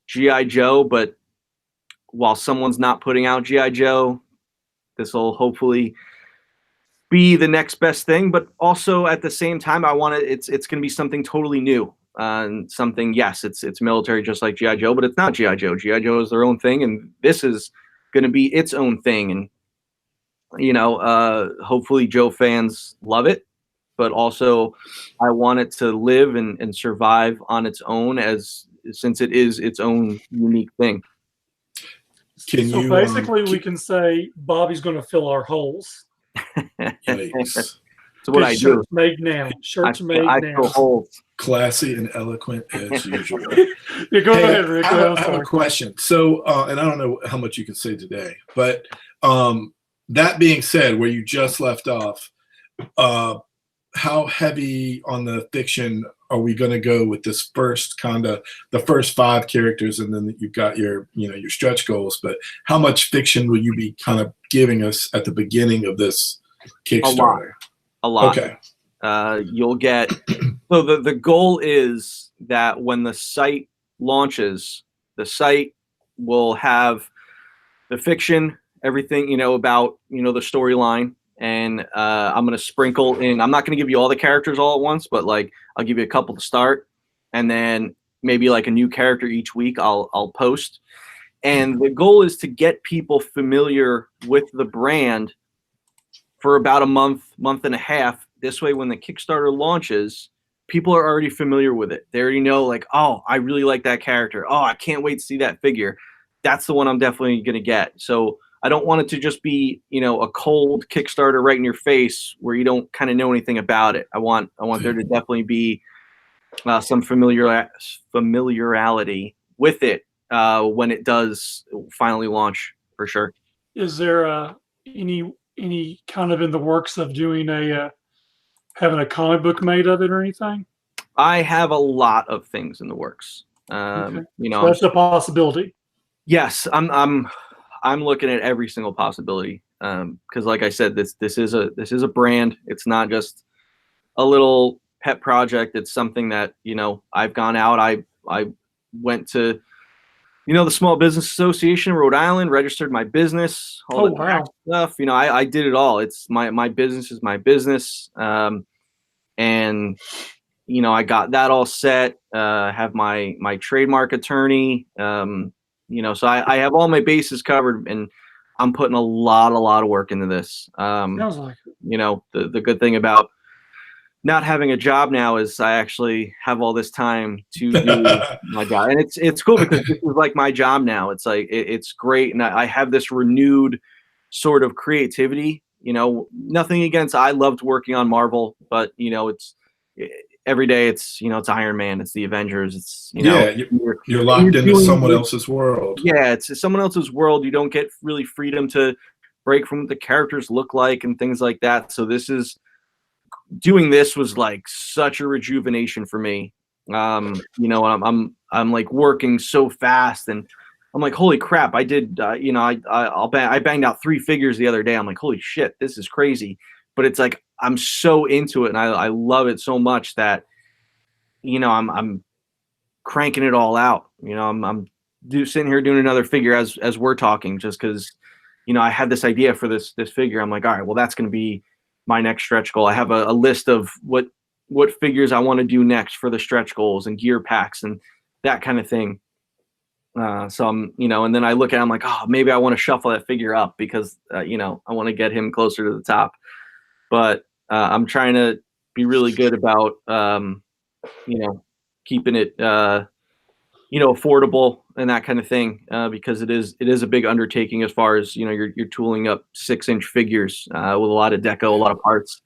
G.I. Joe, but while someone's not putting out G.I. Joe, this will hopefully be the next best thing. But also at the same time, I want it's going to be something totally new. And something, yes, it's military just like G.I. Joe, but it's not G.I. Joe. G.I. Joe is their own thing, and this is going to be its own thing. And hopefully Joe fans love it, but also I want it to live and survive on its own, since it is its own unique thing. So basically, we can say Bobby's going to fill our holes. Yikes. So what I do, shirts made now. Shirts made I now. fill holes. Classy and eloquent as usual. Yeah, go ahead, Rick. I have a question. So, and I don't know how much you can say today, but that being said, where you just left off, how heavy on the fiction are we going to go with this first the first 5 characters, and then you've got your your stretch goals? But how much fiction will you be kind of giving us at the beginning of this Kickstarter? A lot. Okay. You'll get so the goal is that when the site launches, the site will have the fiction, everything about the storyline, and I'm gonna sprinkle in. I'm not gonna give you all the characters all at once, but like I'll give you a couple to start, and then maybe like a new character each week I'll post. And the goal is to get people familiar with the brand for about a month and a half. This way, when the Kickstarter launches, people are already familiar with it. They already know, like, oh, I really like that character. Oh, I can't wait to see that figure. That's the one I'm definitely going to get. So I don't want it to just be, a cold Kickstarter right in your face where you don't kind of know anything about it. I want there to definitely be some familiarity with it when it does finally launch, for sure. Is there any kind of in the works of doing having a comic book made of it or anything? I have a lot of things in the works. Okay. So that's a possibility. Yes, I'm looking at every single possibility. Because like I said, this is a brand. It's not just a little pet project. It's something that, I've gone out. I went to the Small Business Association in Rhode Island, registered my business, all that stuff. I did it all. It's my business is my business. And I got that all set. Have my trademark attorney. So I have all my bases covered, and I'm putting a lot of work into this. Sounds like it. The good thing about not having a job now is I actually have all this time to do my job, and it's cool because this is like my job now. It's like it's great, and I have this renewed sort of creativity. Nothing against. I loved working on Marvel, but it's every day. It's it's Iron Man, it's the Avengers. It's you're locked into someone else's world. Yeah, it's someone else's world. You don't get really freedom to break from what the characters look like and things like that. So doing this was like such a rejuvenation for me. I'm like working so fast, and I'm like, holy crap! I did, I banged out 3 figures the other day. I'm like, holy shit, this is crazy. But it's like I'm so into it, and I love it so much that I'm cranking it all out. I'm sitting here doing another figure as we're talking, just because I had this idea for this figure. I'm like, all right, well, that's going to be my next stretch goal. I have a list of what figures I want to do next for the stretch goals and gear packs and that kind of thing. So I'm, and then I look at it, I'm like, oh, maybe I want to shuffle that figure up because, I want to get him closer to the top. But I'm trying to be really good about, keeping it, affordable and that kind of thing, because it is a big undertaking as far as, you're tooling up 6-inch figures with a lot of deco, a lot of parts.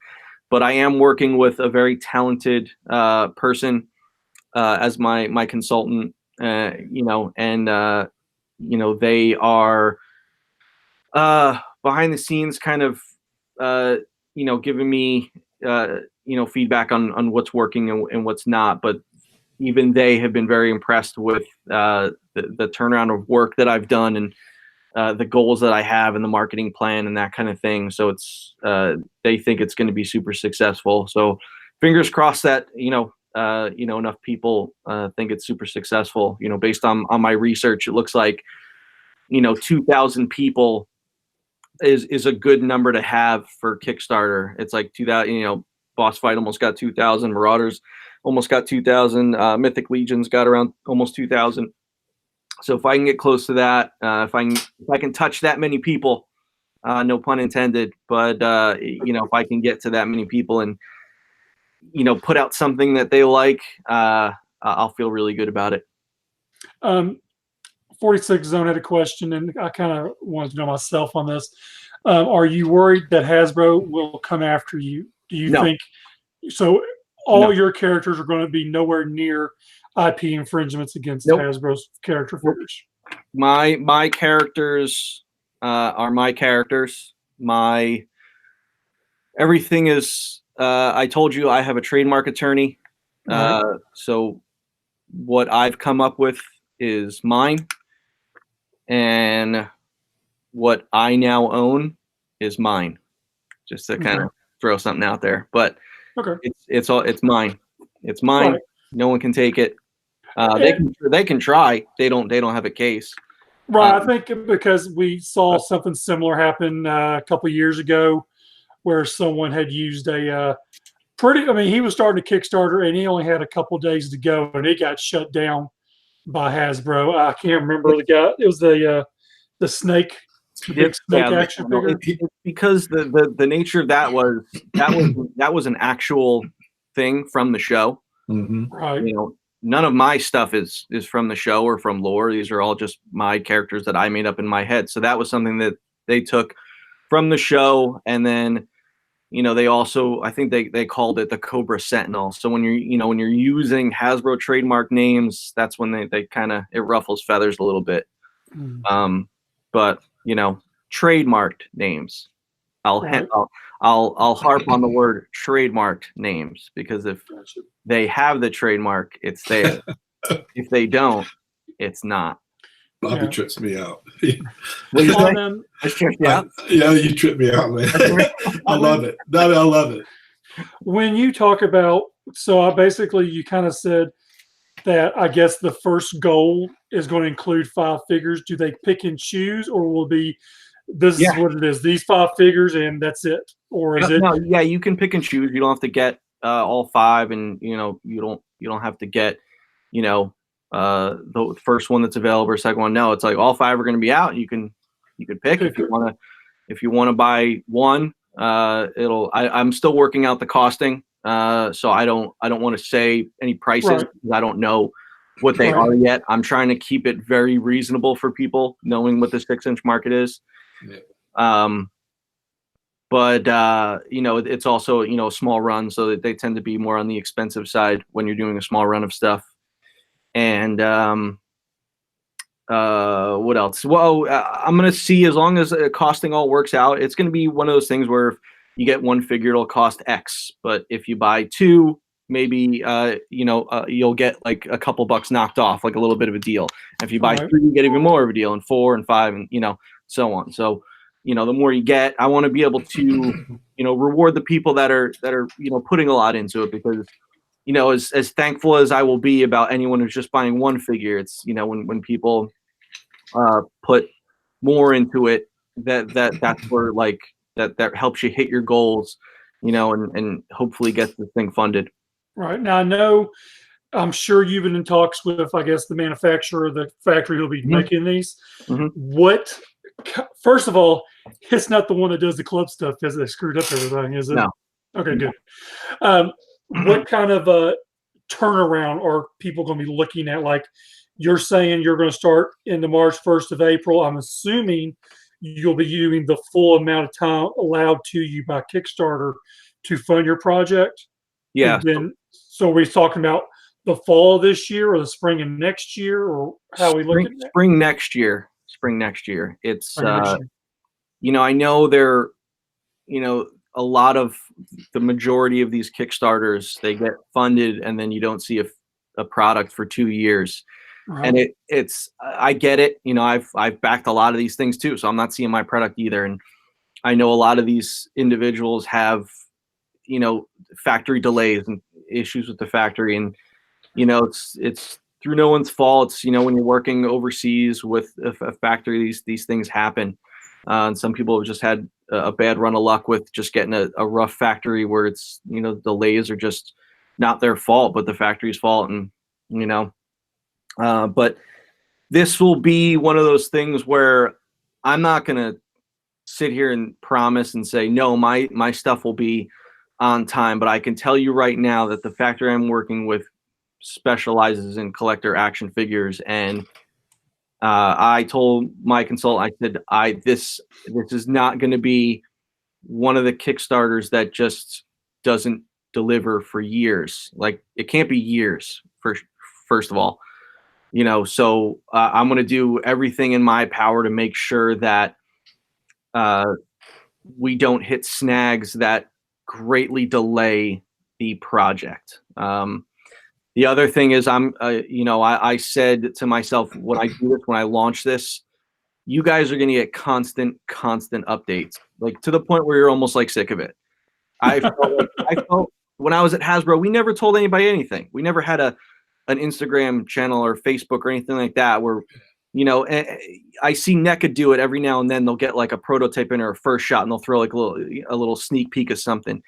But I am working with a very talented person as my consultant, and they are behind the scenes kind of giving me feedback on what's working and what's not. But even they have been very impressed with the turnaround of work that I've done and the goals that I have and the marketing plan and that kind of thing. So it's they think it's going to be super successful. So fingers crossed that enough people think it's super successful. Based on my research, it looks like 2,000 people is a good number to have for Kickstarter. It's like 2,000. Boss Fight almost got 2,000. Marauders almost got 2,000. Mythic Legions got around almost 2,000. So if I can get close to that, if I can touch that many people, no pun intended, but if I can get to that many people and put out something that they like, I'll feel really good about it. 46 Zone had a question, and I kind of wanted to know myself on this. Are you worried that Hasbro will come after you? Do you think so? All your characters are going to be nowhere near IP infringements against Hasbro's character figures. My characters are my characters. My everything is. I told you I have a trademark attorney. Right. So what I've come up with is mine, and what I now own is mine. Just to kind of throw something out there, but it's mine. It's mine. Right. No one can take it. They can try. They don't have a case. Right. I think because we saw something similar happen a couple of years ago, where someone had used a he was starting a Kickstarter and he only had a couple of days to go, and it got shut down by Hasbro. I can't remember the guy. It was the snake. The big snake action figure. Because the nature of that was an actual thing from the show. Mm-hmm. Right. None of my stuff is from the show or from lore. These are all just my characters that I made up in my head. So that was something that they took from the show, and then they also, I think they called it the Cobra Sentinel. So when you're using Hasbro trademark names, that's when they kind of, it ruffles feathers a little bit. Mm. But trademarked names. I'll harp on the word trademarked names, because if they have the trademark, it's there. If they don't, it's not. Bobby trips me out. What you saying? Yeah, you trip me out, man. I love it. I love it. When you talk about, basically you kind of said that I guess the first goal is going to include 5 figures. Do they pick and choose, or will be this is what it is, these 5 figures and that's it? Or is it? No, you can pick and choose. You don't have to get all 5, and you don't have to get the first one that's available or second one. No, it's like all 5 are going to be out. You can pick if you want to buy one. I'm still working out the costing. So I don't want to say any prices because I don't know what they are yet. I'm trying to keep it very reasonable for people, knowing what the 6-inch market is. Yeah. But it's also a small run, so that they tend to be more on the expensive side when you're doing a small run of stuff. And what else? Well, I'm gonna see, as long as costing all works out, it's gonna be one of those things where if you get one figure, it'll cost X, but if you buy 2, maybe you'll get like a couple bucks knocked off, like a little bit of a deal. If you buy 3, you get even more of a deal, and 4 and 5, and so on. So the more you get, I want to be able to reward the people that are putting a lot into it, because as thankful as I will be about anyone who's just buying one figure, it's when people put more into it, that's where that helps you hit your goals, and hopefully get the thing funded. Right. Now I know I'm sure you've been in talks with, I guess, the manufacturer, the factory who'll be making these. What? First of all, it's not the one that does the club stuff because they screwed up everything, is it? No. Okay, good. What kind of a turnaround are people going to be looking at? Like you're saying you're going to start in the March 1st of April. I'm assuming you'll be using the full amount of time allowed to you by Kickstarter to fund your project. Yeah. And then, so we're talking about the fall of this year or the spring of next year, or how we look at that? Spring next year. Spring next year. It's Next year. I know there, a lot of the majority of these Kickstarters, they get funded and then you don't see a product for 2 years. And I get it. I've backed a lot of these things too, so I'm not seeing my product either. And I know a lot of these individuals have, factory delays and issues with the factory, and it's through no one's fault. It's, when you're working overseas with a factory, these things happen. And some people have just had a bad run of luck with just getting a rough factory where it's, delays are just not their fault, but the factory's fault. And, but this will be one of those things where I'm not going to sit here and promise and say, no, my stuff will be on time. But I can tell you right now that the factory I'm working with specializes in collector action figures. And I told my consultant, I said, this is not going to be one of the Kickstarters that just doesn't deliver for years. Like, it can't be years, first of all. So I'm going to do everything in my power to make sure that we don't hit snags that greatly delay the project. The other thing is I said to myself, when I do this, when I launch this, you guys are going to get constant updates, like to the point where you're almost like sick of it. I felt when I was at Hasbro, we never told anybody anything. We never had an Instagram channel or Facebook or anything like that where, I see NECA do it every now and then. They'll get like a prototype in or a first shot and they'll throw like a little sneak peek of something.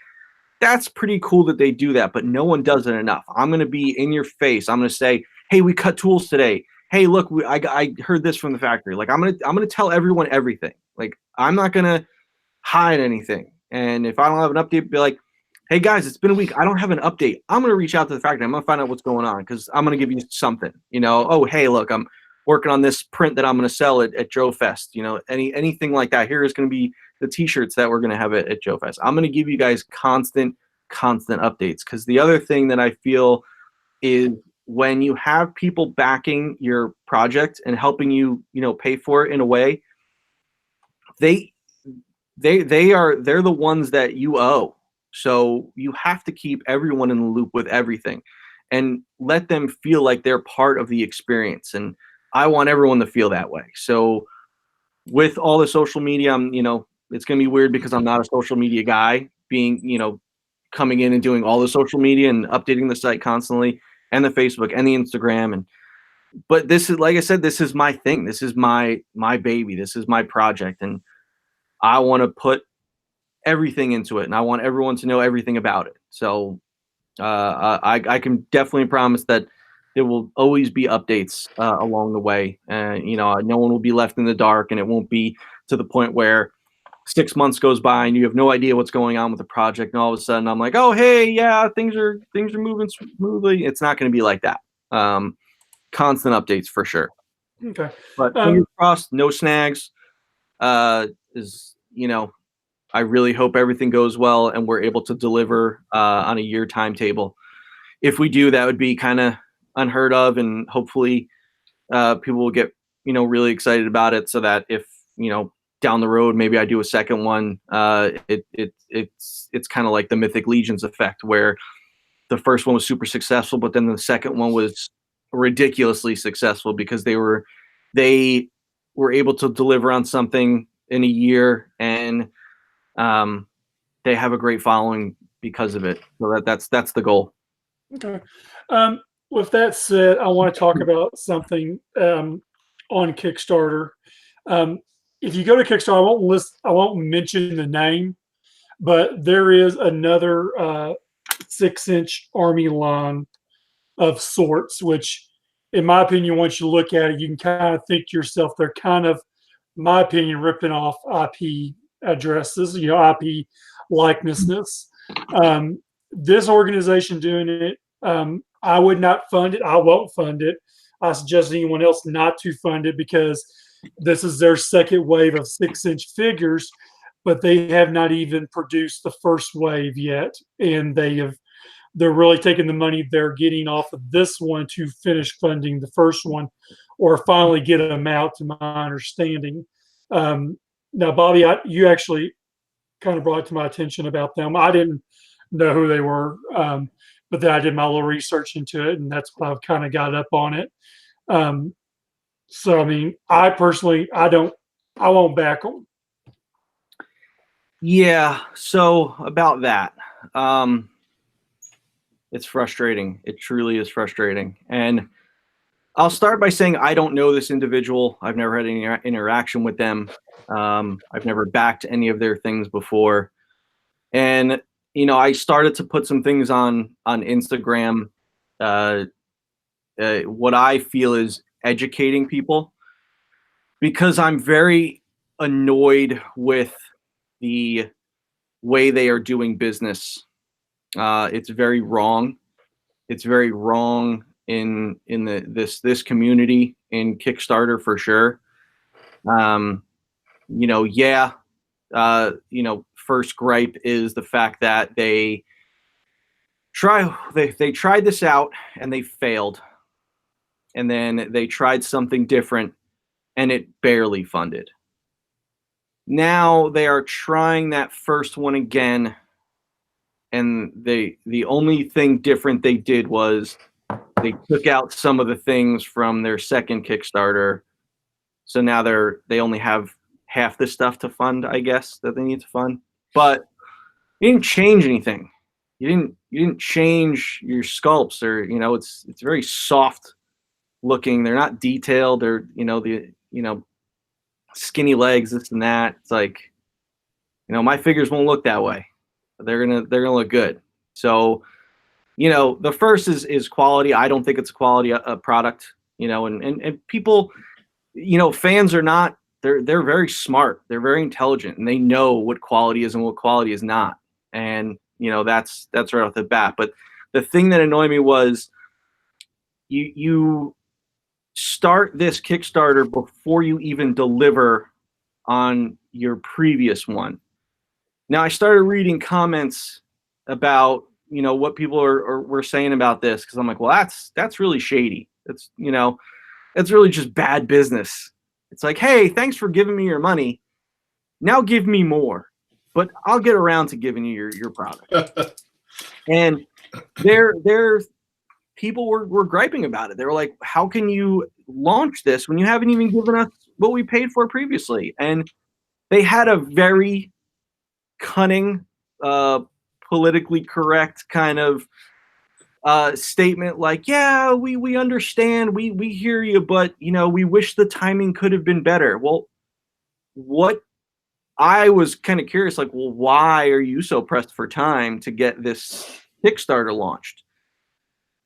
That's pretty cool that they do that, but no one does it enough. I'm going to be in your face. I'm going to say, hey, we cut tools today. Hey, look, I heard this from the factory. Like, I'm going to tell everyone everything. Like, I'm not going to hide anything. And if I don't have an update, be like, hey guys, it's been a week. I don't have an update. I'm going to reach out to the factory. I'm going to find out what's going on because I'm going to give you something, oh, hey, look, I'm working on this print that I'm going to sell at Joe Fest. Anything like that. Here is going to be the t-shirts that we're going to have at Joe Fest. I'm going to give you guys constant updates, because the other thing that I feel is when you have people backing your project and helping you, pay for it in a way, they're the ones that you owe. So you have to keep everyone in the loop with everything and let them feel like they're part of the experience. And I want everyone to feel that way. So with all the social media, it's going to be weird because I'm not a social media guy, being, coming in and doing all the social media and updating the site constantly, and the Facebook and the Instagram. But this is, like I said, this is my thing. This is my baby. This is my project. And I want to put everything into it, and I want everyone to know everything about it. So I can definitely promise that there will always be updates along the way. No one will be left in the dark, and it won't be to the point where 6 months goes by and you have no idea what's going on with the project, and all of a sudden I'm like, oh, hey, yeah, things are moving smoothly. It's not going to be like that. Constant updates for sure. Okay. But fingers crossed, no snags. I really hope everything goes well and we're able to deliver on a year timetable. If we do, that would be kind of unheard of, and hopefully people will get really excited about it, so that if down the road maybe I do a second one, it's kind of like the Mythic Legions effect, where the first one was super successful, but then the second one was ridiculously successful because they were able to deliver on something in a year, and they have a great following because of it. So that's the goal. Okay. With that said, I want to talk about something on Kickstarter. If you go to Kickstarter, I won't mention the name, but there is another 6-inch army line of sorts, which, in my opinion, once you look at it, you can kind of think to yourself, they're kind of, in my opinion, ripping off IP addresses, IP likenesses. This organization doing it, I would not fund it. I won't fund it. I suggest anyone else not to fund it because this is their second wave of 6-inch figures, but they have not even produced the first wave yet, and they're really taking the money they're getting off of this one to finish funding the first one, or finally get them out, to my understanding. Now, Bobby, you actually kind of brought it to my attention about them. I didn't know who they were, but then I did my little research into it, and that's why I've kind of got up on it. So, I mean, I personally, I won't back them. Yeah. So about that, it's frustrating. It truly is frustrating. And I'll start by saying I don't know this individual. I've never had any interaction with them. I've never backed any of their things before. And, I started to put some things on Instagram, what I feel is educating people, because I'm very annoyed with the way they are doing business. It's very wrong. It's very wrong in this community, in Kickstarter for sure. First gripe is the fact that they tried this out and they failed, and then they tried something different and it barely funded. Now they are trying that first one again, and the only thing different they did was they took out some of the things from their second Kickstarter. So now they only have half the stuff to fund, I guess, that they need to fund. But you didn't change anything. You didn't change your sculpts, or it's very soft looking. They're not detailed. They're skinny legs, this and that. It's like, my figures won't look that way. They're gonna look good. So, the first is quality. I don't think it's a quality product. And people, fans are not. They're very smart. They're very intelligent, and they know what quality is and what quality is not. And that's right off the bat. But the thing that annoyed me was you start this Kickstarter before you even deliver on your previous one. Now, I started reading comments about what people were saying about this, because I'm like, well, that's really shady. It's it's really just bad business. It's like, hey, thanks for giving me your money. Now give me more, but I'll get around to giving you your product. And there people were griping about it. They were like, how can you launch this when you haven't even given us what we paid for previously? And they had a very cunning, politically correct kind of statement, like, yeah, we understand, we hear you, but we wish the timing could have been better. Well, what I was kind of curious, like, well, why are you so pressed for time to get this Kickstarter launched?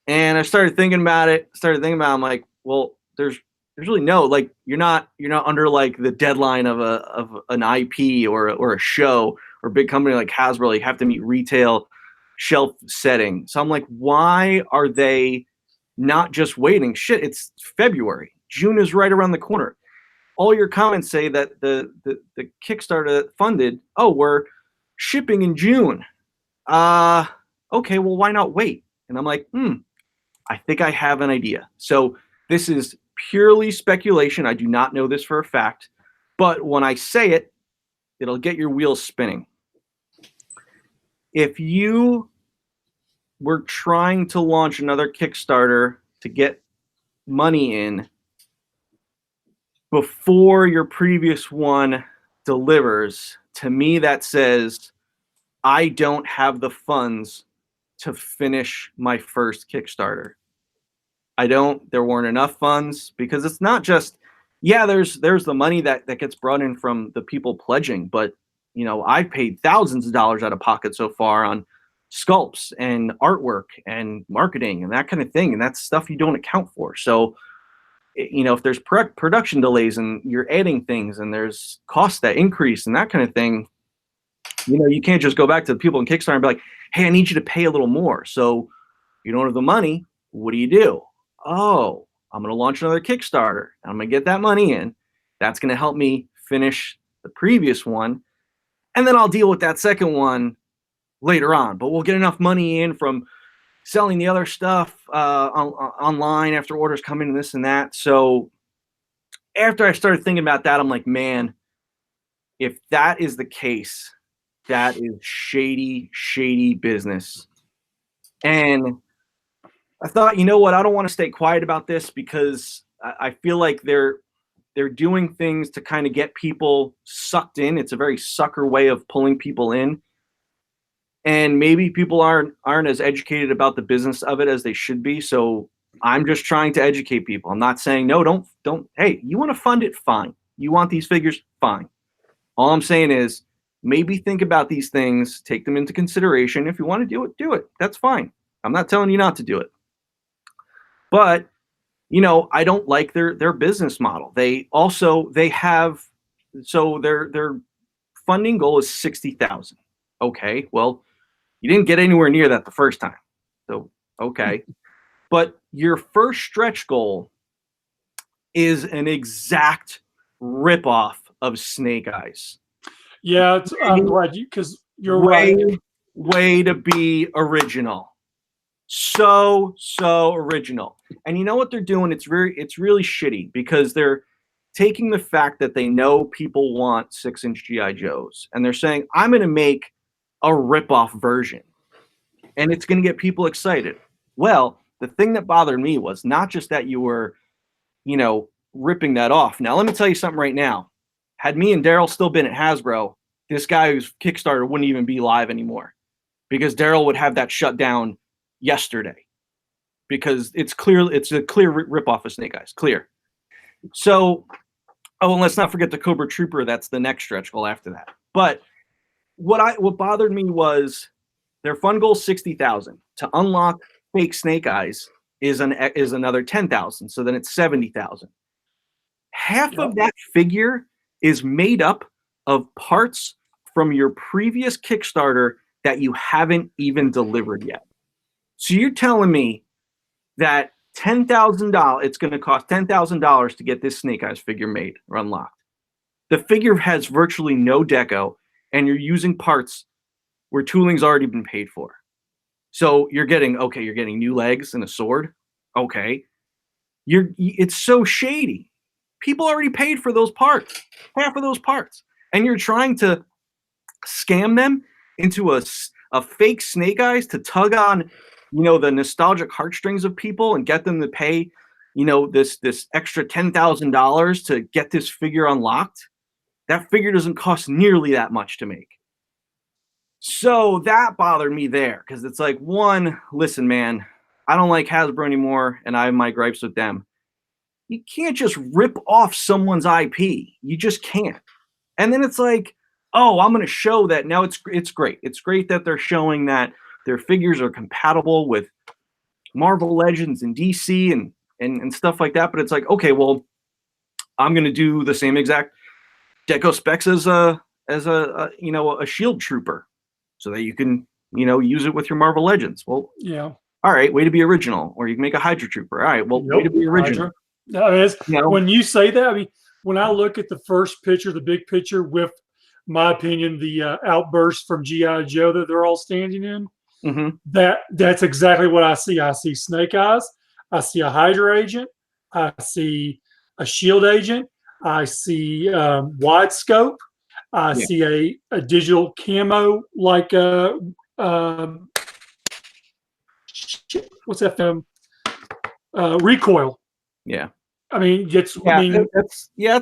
And I started thinking about it. I'm like, well, there's really no, like, you're not under like the deadline of an IP or a show or a big company like Hasbro. You have to meet retail shelf setting. So I'm like, why are they not just waiting? Shit, it's February. June is right around the corner. All your comments say that the Kickstarter funded, we're shipping in June. Okay, well, why not wait? And I'm like, I think I have an idea. So this is purely speculation. I do not know this for a fact, but when I say it, it'll get your wheels spinning. If you were trying to launch another Kickstarter to get money in before your previous one delivers, to me that says I don't have the funds to finish my first Kickstarter. There weren't enough funds, because it's not just, there's the money that gets brought in from the people pledging, but I paid thousands of dollars out of pocket so far on sculpts and artwork and marketing and that kind of thing, and that's stuff you don't account for. So if there's production delays and you're adding things and there's costs that increase and that kind of thing, you can't just go back to the people in Kickstarter and be like, hey, I need you to pay a little more. So you don't have the money, what do? Oh, I'm going to launch another Kickstarter. I'm going to get that money in. That's going to help me finish the previous one. And then I'll deal with that second one later on. But we'll get enough money in from selling the other stuff online after orders come in and this and that. So after I started thinking about that, I'm like, man, if that is the case, that is shady, shady business. And I thought, you know what? I don't want to stay quiet about this because I feel like they're doing things to kind of get people sucked in. It's a very sucker way of pulling people in. And maybe people aren't as educated about the business of it as they should be. So I'm just trying to educate people. I'm not saying, no, don't. Hey, you want to fund it? Fine. You want these figures? Fine. All I'm saying is maybe think about these things, take them into consideration. If you want to do it, do it. That's fine. I'm not telling you not to do it. But, I don't like their business model. Their funding goal is $60,000. Okay, well, you didn't get anywhere near that the first time. So, okay. But your first stretch goal is an exact ripoff of Snake Eyes. Yeah, I'm glad because you're right. Way to be original. So original. And you know what they're doing? It's really shitty because they're taking the fact that they know people want 6-inch G.I. Joes and they're saying, I'm going to make a rip-off version and it's going to get people excited. Well, the thing that bothered me was not just that you were, ripping that off. Now, let me tell you something right now. Had me and Daryl still been at Hasbro, this guy who's Kickstarter wouldn't even be live anymore because Daryl would have that shut down yesterday because it's a clear rip-off of Snake Eyes. Clear. So, and let's not forget the Cobra Trooper. That's the next stretch goal after that. But what bothered me was their fund goal 60,000. To unlock fake Snake Eyes is another 10,000. So then it's 70,000. Half of that figure is made up of parts from your previous Kickstarter that you haven't even delivered yet. So you're telling me that $10,000, it's going to cost $10,000 to get this Snake Eyes figure made or unlocked. The figure has virtually no deco, and you're using parts where tooling's already been paid for. So you're getting new legs and a sword. Okay. It's so shady. People already paid for those parts, half of those parts. And you're trying to scam them into a fake Snake Eyes to tug on, the nostalgic heartstrings of people and get them to pay, this extra $10,000 to get this figure unlocked. That figure doesn't cost nearly that much to make. So that bothered me there because it's like, one, listen, man, I don't like Hasbro anymore and I have my gripes with them. You can't just rip off someone's IP. You just can't. And then it's like, oh, I'm going to show that. Now it's great. It's great that they're showing that their figures are compatible with Marvel Legends and DC and stuff like that. But it's like, okay, well, I'm going to do the same exact deco specs as a shield trooper so that you can, use it with your Marvel Legends. Well, yeah. All right, way to be original. Or you can make a Hydra trooper. All right, well, way to be original. When you say that, when I look at the first picture, the big picture with, my opinion, the outburst from G.I. Joe that they're all standing in, that's exactly what I see. I see Snake Eyes. I see a Hydra agent. I see a Shield agent. I see wide scope. I see a digital camo like what's that film? Recoil. Yeah. It's a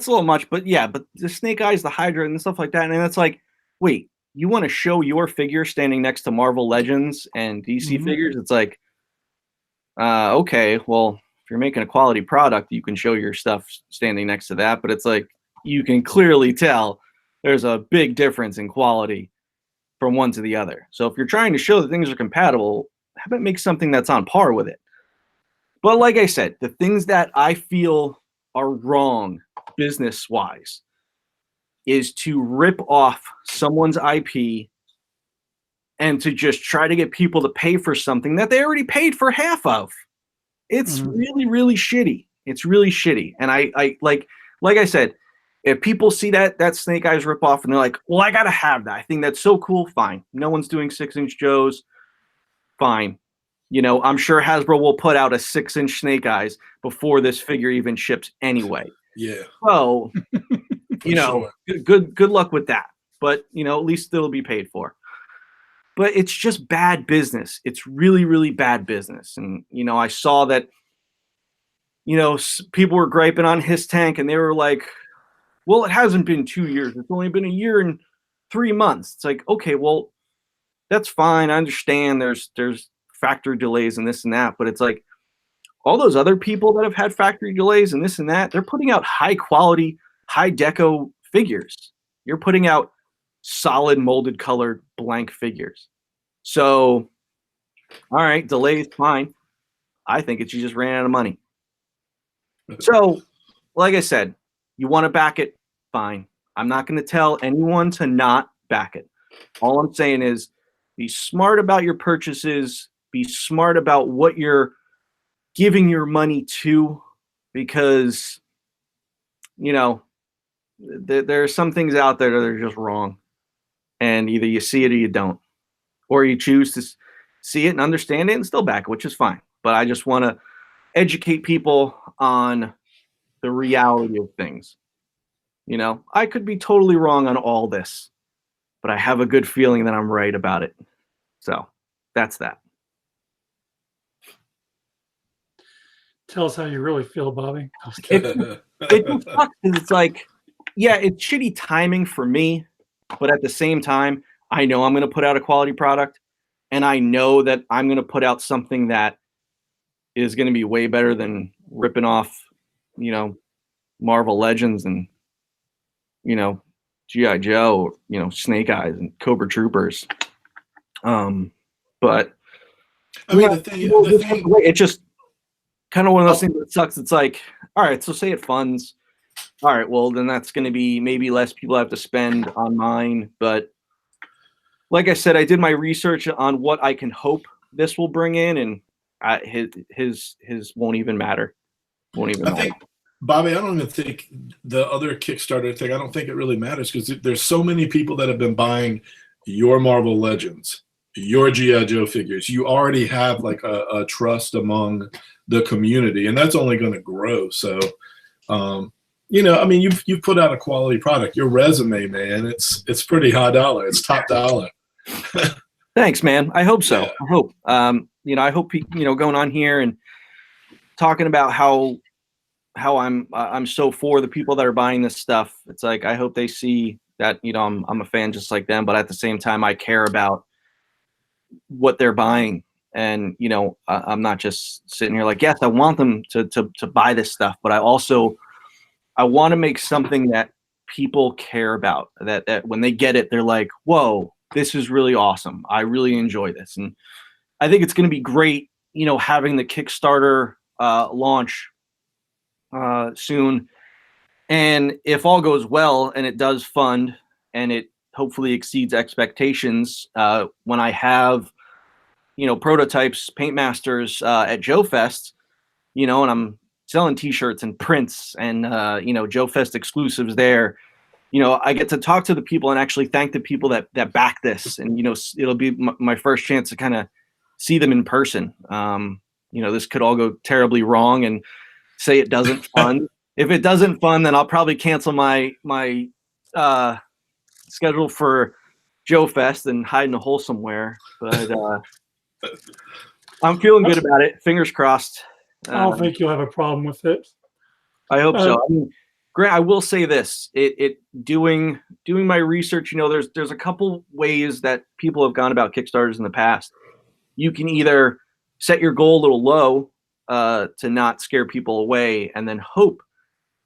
little much, but the Snake Eyes, the Hydra, and stuff like that, and it's like, wait, you want to show your figure standing next to Marvel Legends and DC figures? It's like, okay, well, if you're making a quality product, you can show your stuff standing next to that, but it's like you can clearly tell there's a big difference in quality from one to the other. So if you're trying to show that things are compatible, how about make something that's on par with it? But like I said, the things that I feel are wrong business-wise is to rip off someone's IP and to just try to get people to pay for something that they already paid for half of. It's really, really shitty. It's really shitty. And I like I said, if people see that Snake Eyes ripoff and they're like, well, I gotta have that. I think that's so cool. Fine. No one's doing 6-inch Joes. Fine. You know, I'm sure Hasbro will put out a 6-inch Snake Eyes before this figure even ships anyway. Yeah. So, you know, good luck with that. But, you know, at least it'll be paid for. But it's just bad business. It's really, really bad business. And, you know, I saw that, you know, people were griping on His Tank and they were like, well, it hasn't been 2 years. It's only been a year and 3 months. It's like, okay, well, that's fine. I understand there's factory delays and this and that. But it's like all those other people that have had factory delays and this and that, they're putting out high quality, high deco figures. You're putting out solid molded colored blank figures. So, all right, delays, fine. I think it's you just ran out of money. So, like I said, you want to back it, fine. I'm not going to tell anyone to not back it. All I'm saying is be smart about your purchases, be smart about what you're giving your money to, because, you know, there are some things out there that are just wrong. And either you see it or you don't. Or you choose to see it and understand it and still back it, which is fine. But I just want to educate people on the reality of things. You know, I could be totally wrong on all this, but I have a good feeling that I'm right about it. So that's that. Tell us how you really feel, Bobby. It just sucks because it's like, yeah, it's shitty timing for me. But at the same time, I know I'm going to put out a quality product, and I know that I'm going to put out something that is going to be way better than ripping off, you know, Marvel Legends and, you know, G.I. Joe, you know, Snake Eyes and Cobra Troopers. But I mean, the thing it's just kind of one of those things that sucks. It's like, all right, so say it funds. All right, well, then that's going to be maybe less people have to spend on mine. But like I said, I did my research on what I can hope this will bring in, and his won't even matter. Won't even matter. Bobby, I don't even think the other Kickstarter thing, I don't think it really matters because there's so many people that have been buying your Marvel Legends, your G.I. Joe figures. You already have like a trust among the community, and that's only going to grow. So, you know, I mean, you've put out a quality product. Your resume, man, it's pretty high dollar. It's top dollar. Thanks, man. I hope so. Yeah. I hope. You know, I hope, you know, going on here and talking about how I'm so for the people that are buying this stuff. It's like I hope they see that, you know, I'm a fan just like them, but at the same time I care about what they're buying. And, you know, I'm not just sitting here like, yes, I want them to buy this stuff, but I want to make something that people care about, that when they get it, they're like, whoa, this is really awesome. I really enjoy this. And I think it's going to be great, you know, having the Kickstarter launch soon. And if all goes well and it does fund and it hopefully exceeds expectations, when I have, you know, prototypes, paint masters at Joe Fest, you know, and I'm selling t-shirts and prints and, you know, Joe Fest exclusives there, you know, I get to talk to the people and actually thank the people that back this. And, you know, it'll be my first chance to kind of see them in person. You know, this could all go terribly wrong and say it doesn't fund. If it doesn't fund, then I'll probably cancel my schedule for Joe Fest and hide in a hole somewhere. But I'm feeling good about it. Fingers crossed. I don't think you'll have a problem with it. I hope so. I mean, Grant, I will say this: doing my research, you know, there's a couple ways that people have gone about Kickstarters in the past. You can either set your goal a little low to not scare people away, and then hope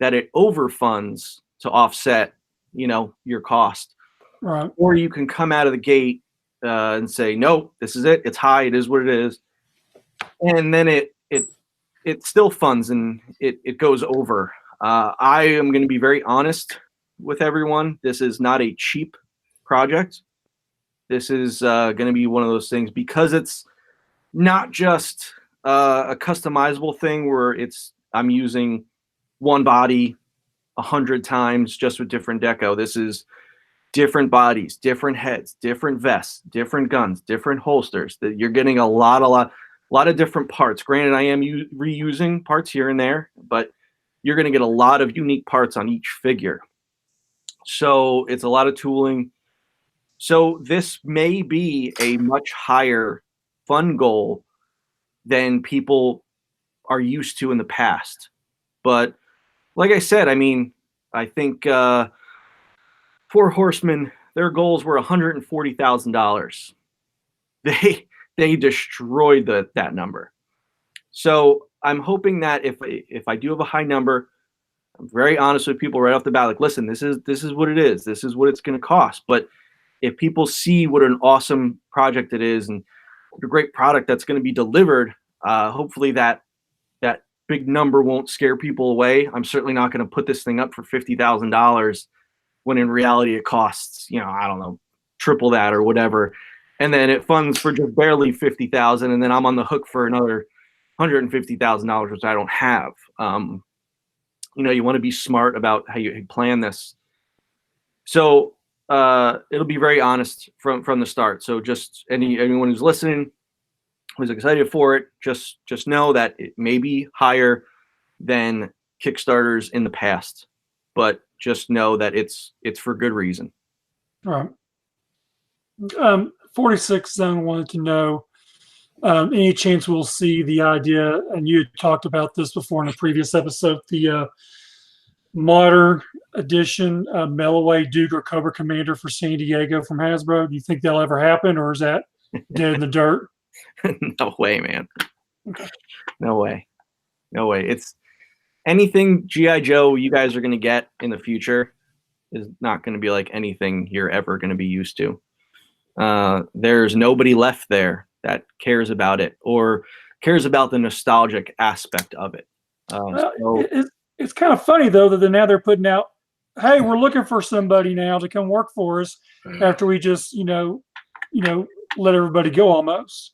that it overfunds to offset, you know, your cost. Right. or you can come out of the gate and say, no, this is it. It's high. It is what it is. And then it still funds and it goes over. I am going to be very honest with everyone. This is not a cheap project. This is going to be one of those things because it's not just a customizable thing where I'm using one body 100 times just with different deco. This is different bodies, different heads, different vests, different guns, different holsters. That you're getting a lot of different parts. Granted, I am reusing parts here and there, but you're going to get a lot of unique parts on each figure. So it's a lot of tooling. So this may be a much higher fun goal than people are used to in the past. But like I said, I mean, I think Four Horsemen, their goals were $140,000. They destroyed that number. So I'm hoping that if I do have a high number, I'm very honest with people right off the bat. Like, listen, this is what it is. This is what it's going to cost. But if people see what an awesome project it is and what a great product that's going to be delivered, hopefully that big number won't scare people away. I'm certainly not going to put this thing up for $50,000 when in reality it costs, I don't know, triple that or whatever. And then it funds for just barely $50,000, and then I'm on the hook for another $150,000, which I don't have. You want to be smart about how you plan this. So it'll be very honest from the start. So just anyone who's listening, who's excited for it, just know that it may be higher than Kickstarters in the past, but just know that it's for good reason. All right. 46 Zone wanted to know any chance we'll see the idea, and you had talked about this before in a previous episode, the modern edition Melloway Duke or Cobra Commander for San Diego from Hasbro. Do you think that'll ever happen, or is that dead in the dirt? No way, man. Okay. No way. It's anything G.I. Joe you guys are going to get in the future is not going to be like anything you're ever going to be used to. There's nobody left there that cares about it or cares about the nostalgic aspect of it. It's kind of funny though that now they're putting out, hey, we're looking for somebody now to come work for us after we just let everybody go almost.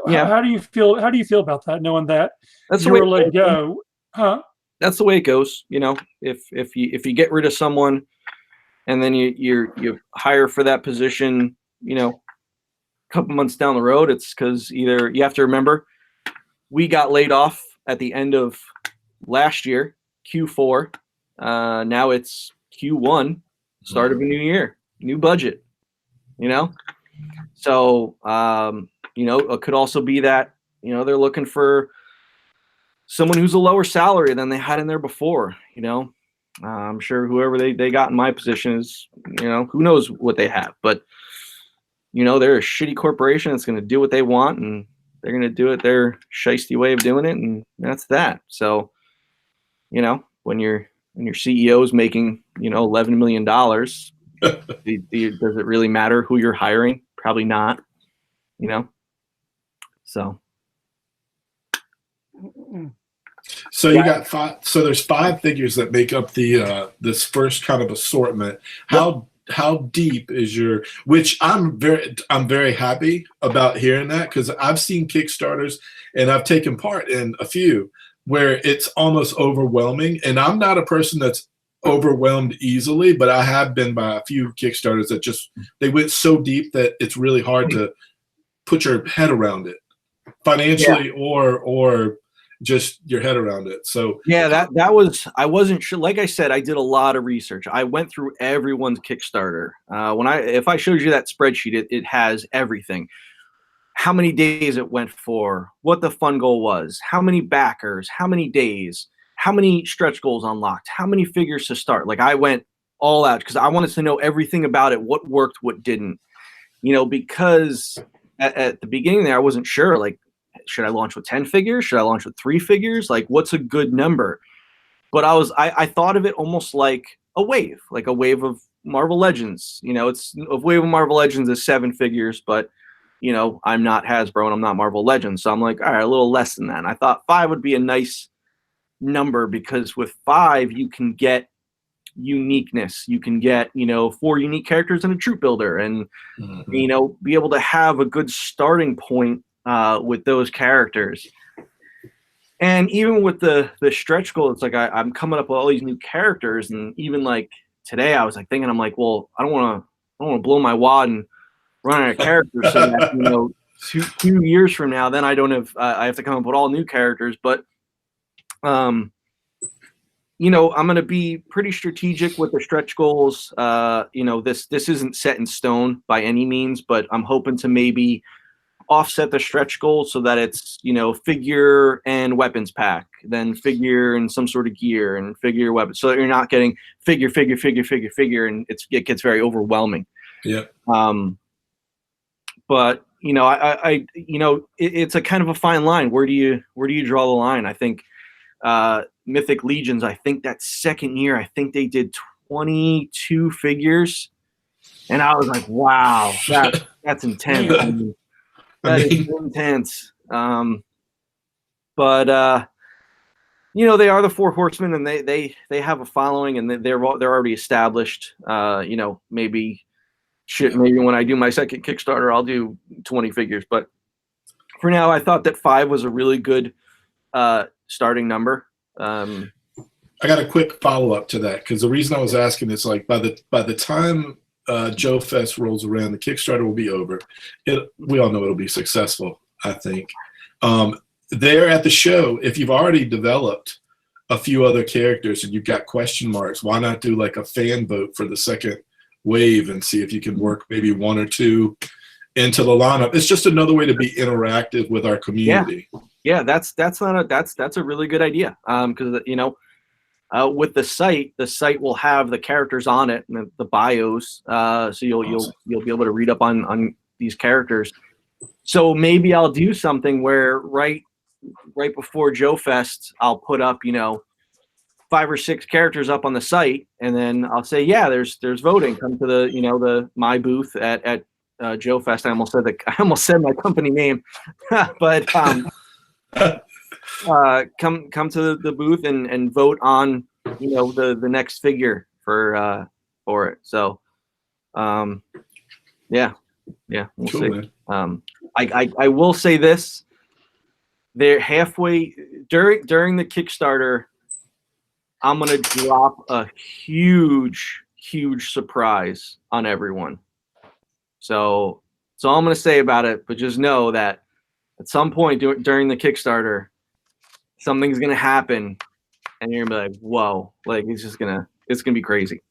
Yeah. How do you feel about that, knowing that that's you were let go? Huh? That's the way it goes. If you get rid of someone and then you hire for that position, a couple months down the road, it's because either you have to remember we got laid off at the end of last year, Q4. Now it's Q1, start of a new year, new budget, So, it could also be that, they're looking for someone who's a lower salary than they had in there before, I'm sure whoever they got in my position is, who knows what they have, but they're a shitty corporation that's going to do what they want and they're going to do it their shiesty way of doing it. And that's that. So, when your CEO is making, $11 million, does it really matter who you're hiring? Probably not, so. So you got five. So there's 5 figures that make up the this first kind of assortment. How deep is your? Which I'm very happy about hearing that, because I've seen Kickstarters and I've taken part in a few where it's almost overwhelming, and I'm not a person that's overwhelmed easily, but I have been by a few Kickstarters that just they went so deep that it's really hard to put your head around it financially or just your head around it. So that was, I wasn't sure. Like I said, I did a lot of research. I went through everyone's Kickstarter. If I showed you that spreadsheet, it has everything. How many days it went for, what the fun goal was, how many backers, how many days, how many stretch goals unlocked, how many figures to start. Like I went all out because I wanted to know everything about it, what worked, what didn't, because at the beginning there, I wasn't sure, like, should I launch with 10 figures? Should I launch with 3 figures? Like, what's a good number? But I thought of it almost like a wave of Marvel Legends. It's a Wave of Marvel Legends is 7 figures, but I'm not Hasbro and I'm not Marvel Legends, so I'm like, all right, a little less than that. And I thought 5 would be a nice number because with 5 you can get uniqueness. You can get 4 unique characters and a troop builder, and be able to have a good starting point with those characters. And even with the stretch goal, it's like I'm coming up with all these new characters, and even like today I was like thinking, I'm like, well, I don't want to blow my wad and run out of characters, so that 2 years from now, then I don't have I have to come up with all new characters. But I'm going to be pretty strategic with the stretch goals. This isn't set in stone by any means, but I'm hoping to maybe offset the stretch goal so that it's figure and weapons pack, then figure and some sort of gear, and figure weapon, so that you're not getting figure, and it gets very overwhelming. Yeah. But it's a kind of a fine line. Where do you draw the line? I think Mythic Legions, I think that second year, I think they did 22 figures, and I was like, wow, that's intense. That is intense. But they are the 4 horsemen, and they have a following, and they're already established. Maybe when I do my second Kickstarter, I'll do 20 figures. But for now, I thought that 5 was a really good starting number. I got a quick follow up to that, because the reason I was asking is, like, by the time Joe Fest rolls around, the Kickstarter will be over. We all know it'll be successful, I think. There at the show, if you've already developed a few other characters and you've got question marks, why not do like a fan vote for the second wave and see if you can work maybe 1 or 2 into the lineup? It's just another way to be interactive with our community. Yeah, that's a really good idea. Because with the site will have the characters on it and the bios, so you'll be able to read up on these characters. So maybe I'll do something where right before Joe Fest, I'll put up 5 or 6 characters up on the site, and then I'll say, yeah, there's voting. Come to the my booth at Joe Fest. I almost said my company name, but come to the booth and vote on the next figure for it. So we'll Cool, see. man. I will say this: they're halfway during the Kickstarter. I'm gonna drop a huge surprise on everyone. So that's all I'm gonna say about it. But just know that at some point during the Kickstarter, something's gonna happen, and you're gonna be like, "Whoa!" Like it's gonna be crazy.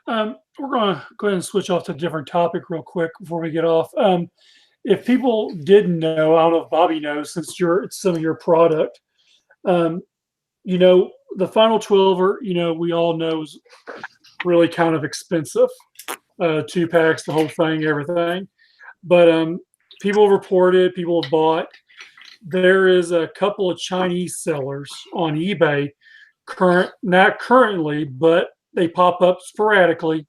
We're gonna go ahead and switch off to a different topic real quick before we get off. If people didn't know, I don't know if Bobby knows, since it's some of your product. The Final 12er, we all know is really kind of expensive. 2 packs, the whole thing, everything. But people have reported, people have bought. There is a couple of Chinese sellers on eBay, not currently, but they pop up sporadically,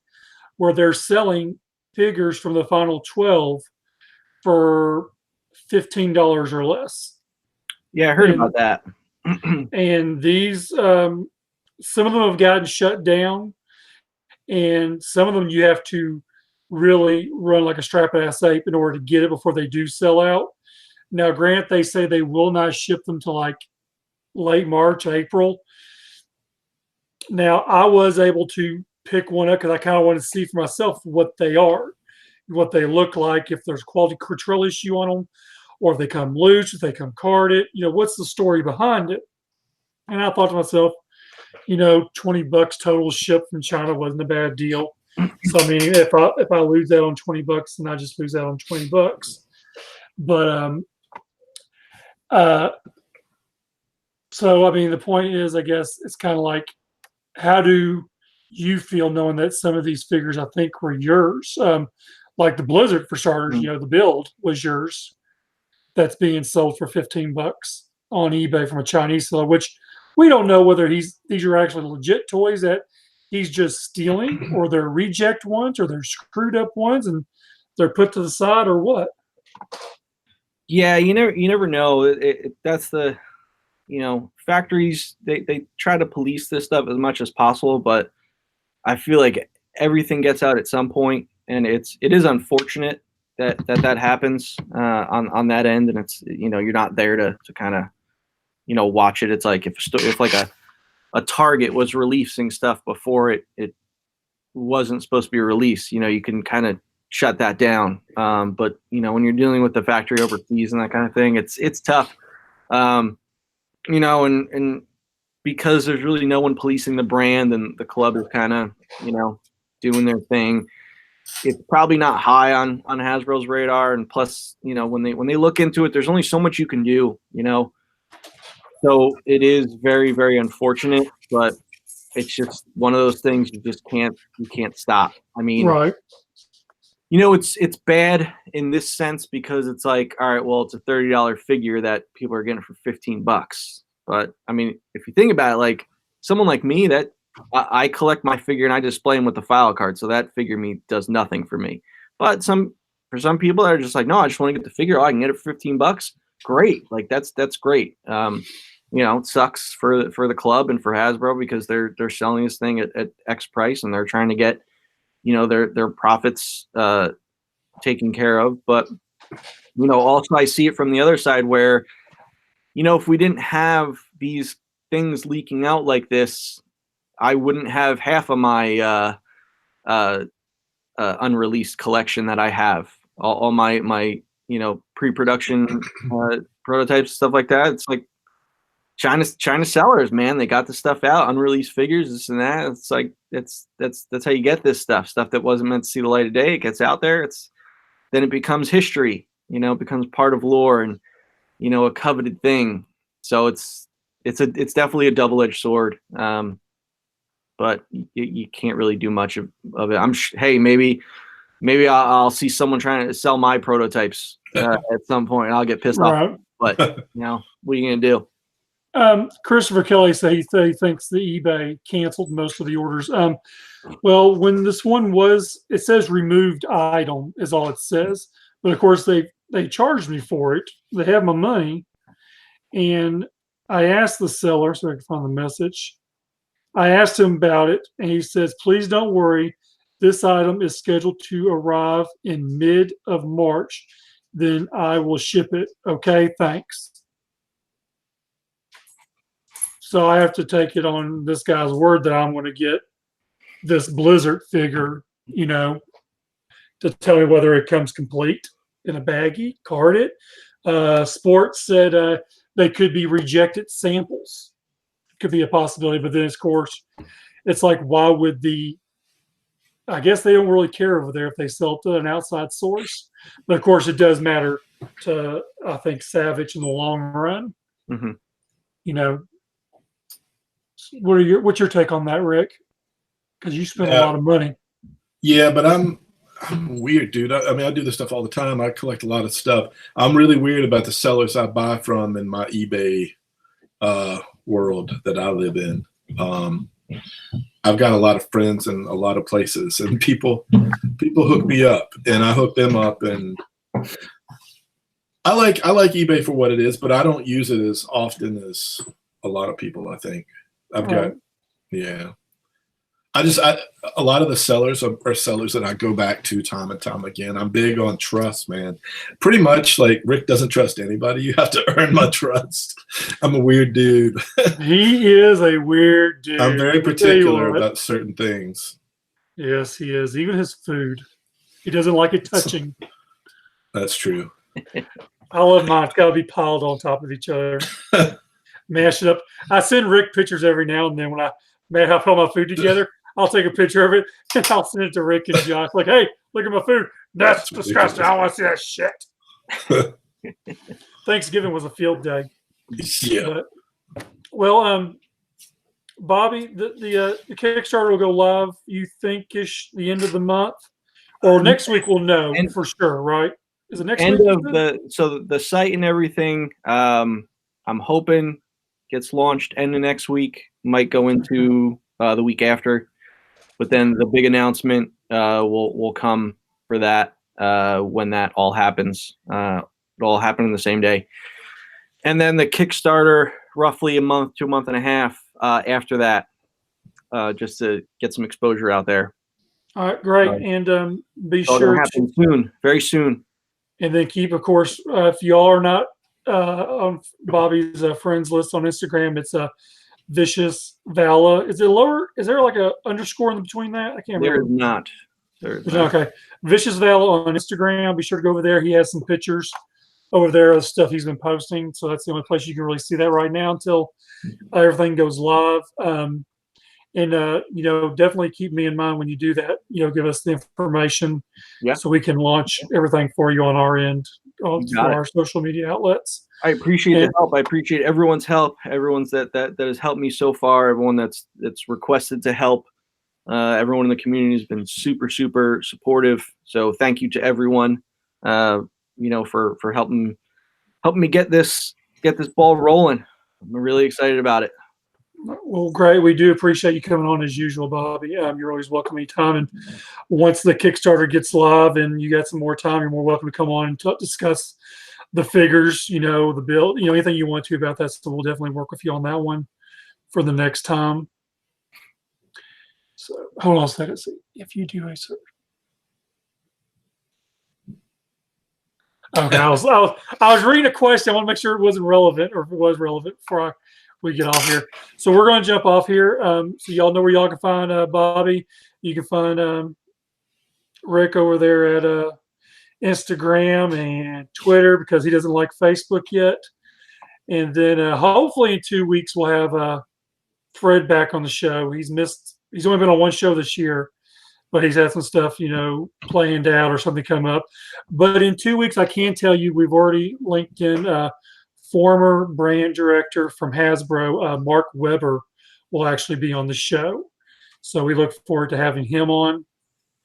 where they're selling figures from the Final 12 for $15 or less. Yeah, I heard about that. And these, some of them have gotten shut down, and some of them you have to really run like a strap-ass ape in order to get it before they do sell out. Now, granted, they say they will not ship them to like late March, April. Now, I was able to pick one up because I kind of wanted to see for myself what they are, what they look like, if there's a quality control issue on them, or if they come loose, if they come carded, what's the story behind it? And I thought to myself, $20 total shipped from China wasn't a bad deal. So I mean, if I lose that on $20, then I just lose that on $20. But so I mean, the point is, I guess it's kind of like, how do you feel knowing that some of these figures I think were yours? Like the Blizzard, for starters, the build was yours. That's being sold for $15 on eBay from a Chinese seller, which we don't know whether these are actually legit toys that he's just stealing, or they're reject ones, or they're screwed up ones, and they're put to the side, or what? Yeah, you never know. That's the, factories, they try to police this stuff as much as possible, but I feel like everything gets out at some point, and it is unfortunate that happens on that end, and it's, you're not there to kind of, watch it. It's like if like a Target was releasing stuff before it wasn't supposed to be released, you can kind of shut that down. But when you're dealing with the factory overseas and that kind of thing, it's tough. And because there's really no one policing the brand, and the club is kind of, doing their thing, it's probably not high on Hasbro's radar. And plus, when they look into it, there's only so much you can do, So it is very, very unfortunate, but it's just one of those things you can't stop. I mean, right. It's bad in this sense because it's like, all right, well, it's a $30 figure that people are getting for $15. But I mean, if you think about it, like someone like me, that I collect my figure and I display them with the file card, so that figure does nothing for me. But for some people that are just like, no, I just want to get the figure. Oh, I can get it for $15. Great, like that's great. It sucks for the club and for Hasbro because they're selling this thing at X price and they're trying to get their profits taken care of. But also I see it from the other side where if we didn't have these things leaking out like this, I wouldn't have half of my unreleased collection that I have. All my pre-production prototypes, stuff like that. It's like China sellers, man. They got the stuff out, unreleased figures, this and that. It's like that's how you get this stuff that wasn't meant to see the light of day. It gets out there. Then it becomes history. It becomes part of lore and a coveted thing. So it's definitely a double-edged sword. But you can't really do much of it. Hey, maybe I'll see someone trying to sell my prototypes at some point, and I'll get pissed off. But what are you gonna do? Christopher Kelly said he thinks the eBay canceled most of the orders. Well, when this one it says removed item is all it says, but of course they charged me for it. They have my money, and I asked the seller so I can find the message. I asked him about it, and he says, "Please don't worry. This item is scheduled to arrive in mid of March. Then I will ship it. Okay, thanks." So I have to take it on this guy's word that I'm going to get this Blizzard figure, to tell me whether it comes complete in a baggie, carded. Sports said they could be rejected samples. Could be a possibility, but then of course, it's like, why would I guess they don't really care over there if they sell it to an outside source. But of course, it does matter to, I think, Savage in the long run. Mm-hmm. What's your take on that, Rick? Because you spend a lot of money. Yeah, but I'm weird, dude. I do this stuff all the time. I collect a lot of stuff. I'm really weird about the sellers I buy from in my eBay world that I live in. I've got a lot of friends in a lot of places, and people hook me up, and I hook them up, and I like eBay for what it is, but I don't use it as often as a lot of people. I think a lot of the sellers are sellers that I go back to time and time again. I'm big on trust, man. Pretty much like Rick doesn't trust anybody. You have to earn my trust. I'm a weird dude. He is a weird dude. I'm very particular about certain things. Yes, he is. Even his food. He doesn't like it touching. That's true. I love mine. It's got to be piled on top of each other. Mash it up. I send Rick pictures every now and then when I put all my food together. I'll take a picture of it and I'll send it to Rick and Josh. Like, hey, look at my food. That's disgusting. I want to see that shit. Thanksgiving was a field day. Yeah. Well, Bobby, the Kickstarter will go live, you think, ish the end of the month? Or next week we'll know for sure, right? Is it next end week? So the site and everything, I'm hoping gets launched end of next week. Might go into the week after. But then the big announcement will come for that when that all happens. It'll all happen in the same day. And then the Kickstarter, roughly a month to a month and a half after that, just to get some exposure out there. All right, great. And be sure to happen soon, very soon. And then keep, of course, if y'all are not on Bobby's friends list on Instagram, it's Vicious Vala. Is it lower? Is there like a underscore in between that? I can't remember. There is not. There's not. Okay. Vicious Vala on Instagram. Be sure to go over there. He has some pictures over there of stuff he's been posting. So that's the only place you can really see that right now until everything goes live. And definitely keep me in mind when you do that. Give us the information so we can launch everything for you on our end for our social media outlets. I appreciate the help. I appreciate everyone's help. Everyone's that has helped me so far. Everyone that's requested to help. Everyone in the community has been super, super supportive. So thank you to everyone. For helping me get this ball rolling. I'm really excited about it. Well, great. We do appreciate you coming on as usual, Bobby. You're always welcome anytime. And once the Kickstarter gets live and you got some more time, you're more welcome to come on and discuss the figures, the build, anything you want to about that. So we'll definitely work with you on that one for the next time. So hold on a second. See if you do a search. Okay, I was reading a question. I want to make sure it wasn't relevant, or if it was relevant before we get off here. So we're going to jump off here. So y'all know where y'all can find Bobby. You can find Rick over there at Instagram and Twitter because he doesn't like Facebook yet. And then hopefully in 2 weeks we'll have Fred back on the show. He's only been on one show this year, but he's had some stuff, planned out or something come up. But in 2 weeks, I can tell you we've already linked in former brand director from Hasbro, Mark Weber, will actually be on the show. So we look forward to having him on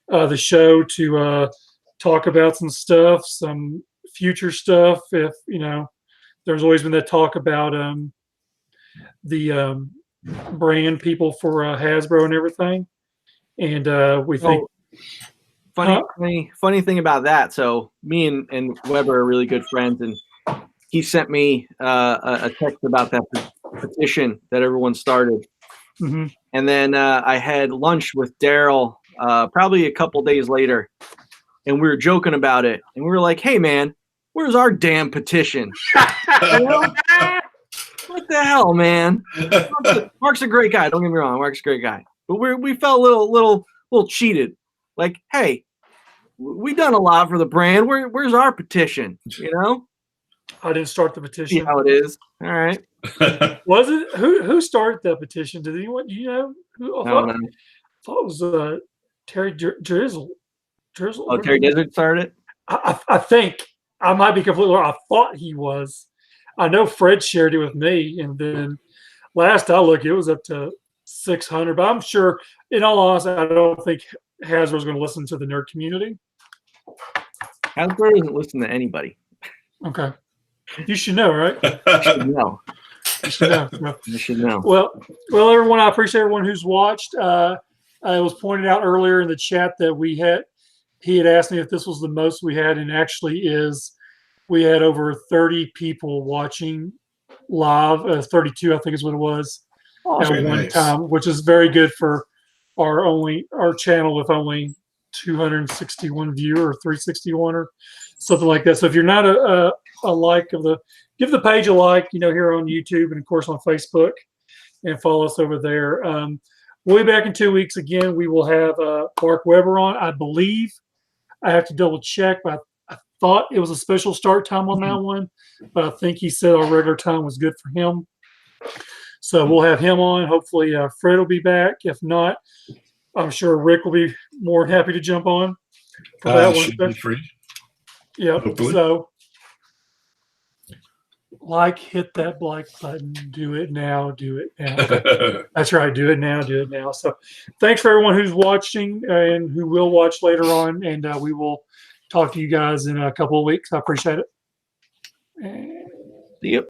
the show to talk about some stuff, some future stuff. If, there's always been that talk about the brand people for Hasbro and everything. And we think funny thing about that. So me and Weber are really good friends, and he sent me a text about that petition that everyone started. Mm-hmm. And then I had lunch with Daryl probably a couple days later, and we were joking about it, and we were like, "Hey man, where's our damn petition?" What the hell, man? Mark's a great guy. Don't get me wrong, Mark's a great guy. But we felt a little cheated. Like, hey, we done a lot for the brand. Where's our petition? I didn't start the petition. See how it is. All right. Was it who started that petition? Did anyone? Do you know? I thought it was Terry Drizzle. Oh, Terry Dizzard started it. I think I might be completely wrong. I thought he was. I know Fred shared it with me, and then last I looked, it was up to 600. But I'm sure, in all honesty, I don't think Hasbro's going to listen to the nerd community. Hasbro doesn't listen to anybody. Okay. You should know, right? You should know. You should know. You should know. Well, everyone, I appreciate everyone who's watched. It was pointed out earlier in the chat that he had asked me if this was the most we had, and actually is. We had over 30 people watching live, 32, I think is what it was, at one time, which is very good for our channel with only 261 viewers or 361 or something like that. So if you're not a like give the page a like, here on YouTube and of course on Facebook, and follow us over there. We'll be back in 2 weeks again. We will have Mark Weber on. I believe I have to double check, but I thought it was a special start time on that one, but I think he said our regular time was good for him. So we'll have him on. Hopefully Fred will be back. If not, I'm sure Rick will be more happy to jump on for that one. Should be free. Yeah. Hopefully. So hit that like button. Do it now. Do it now. That's right. Do it now. Do it now. So thanks for everyone who's watching and who will watch later on. And we will talk to you guys in a couple of weeks. I appreciate it. See you.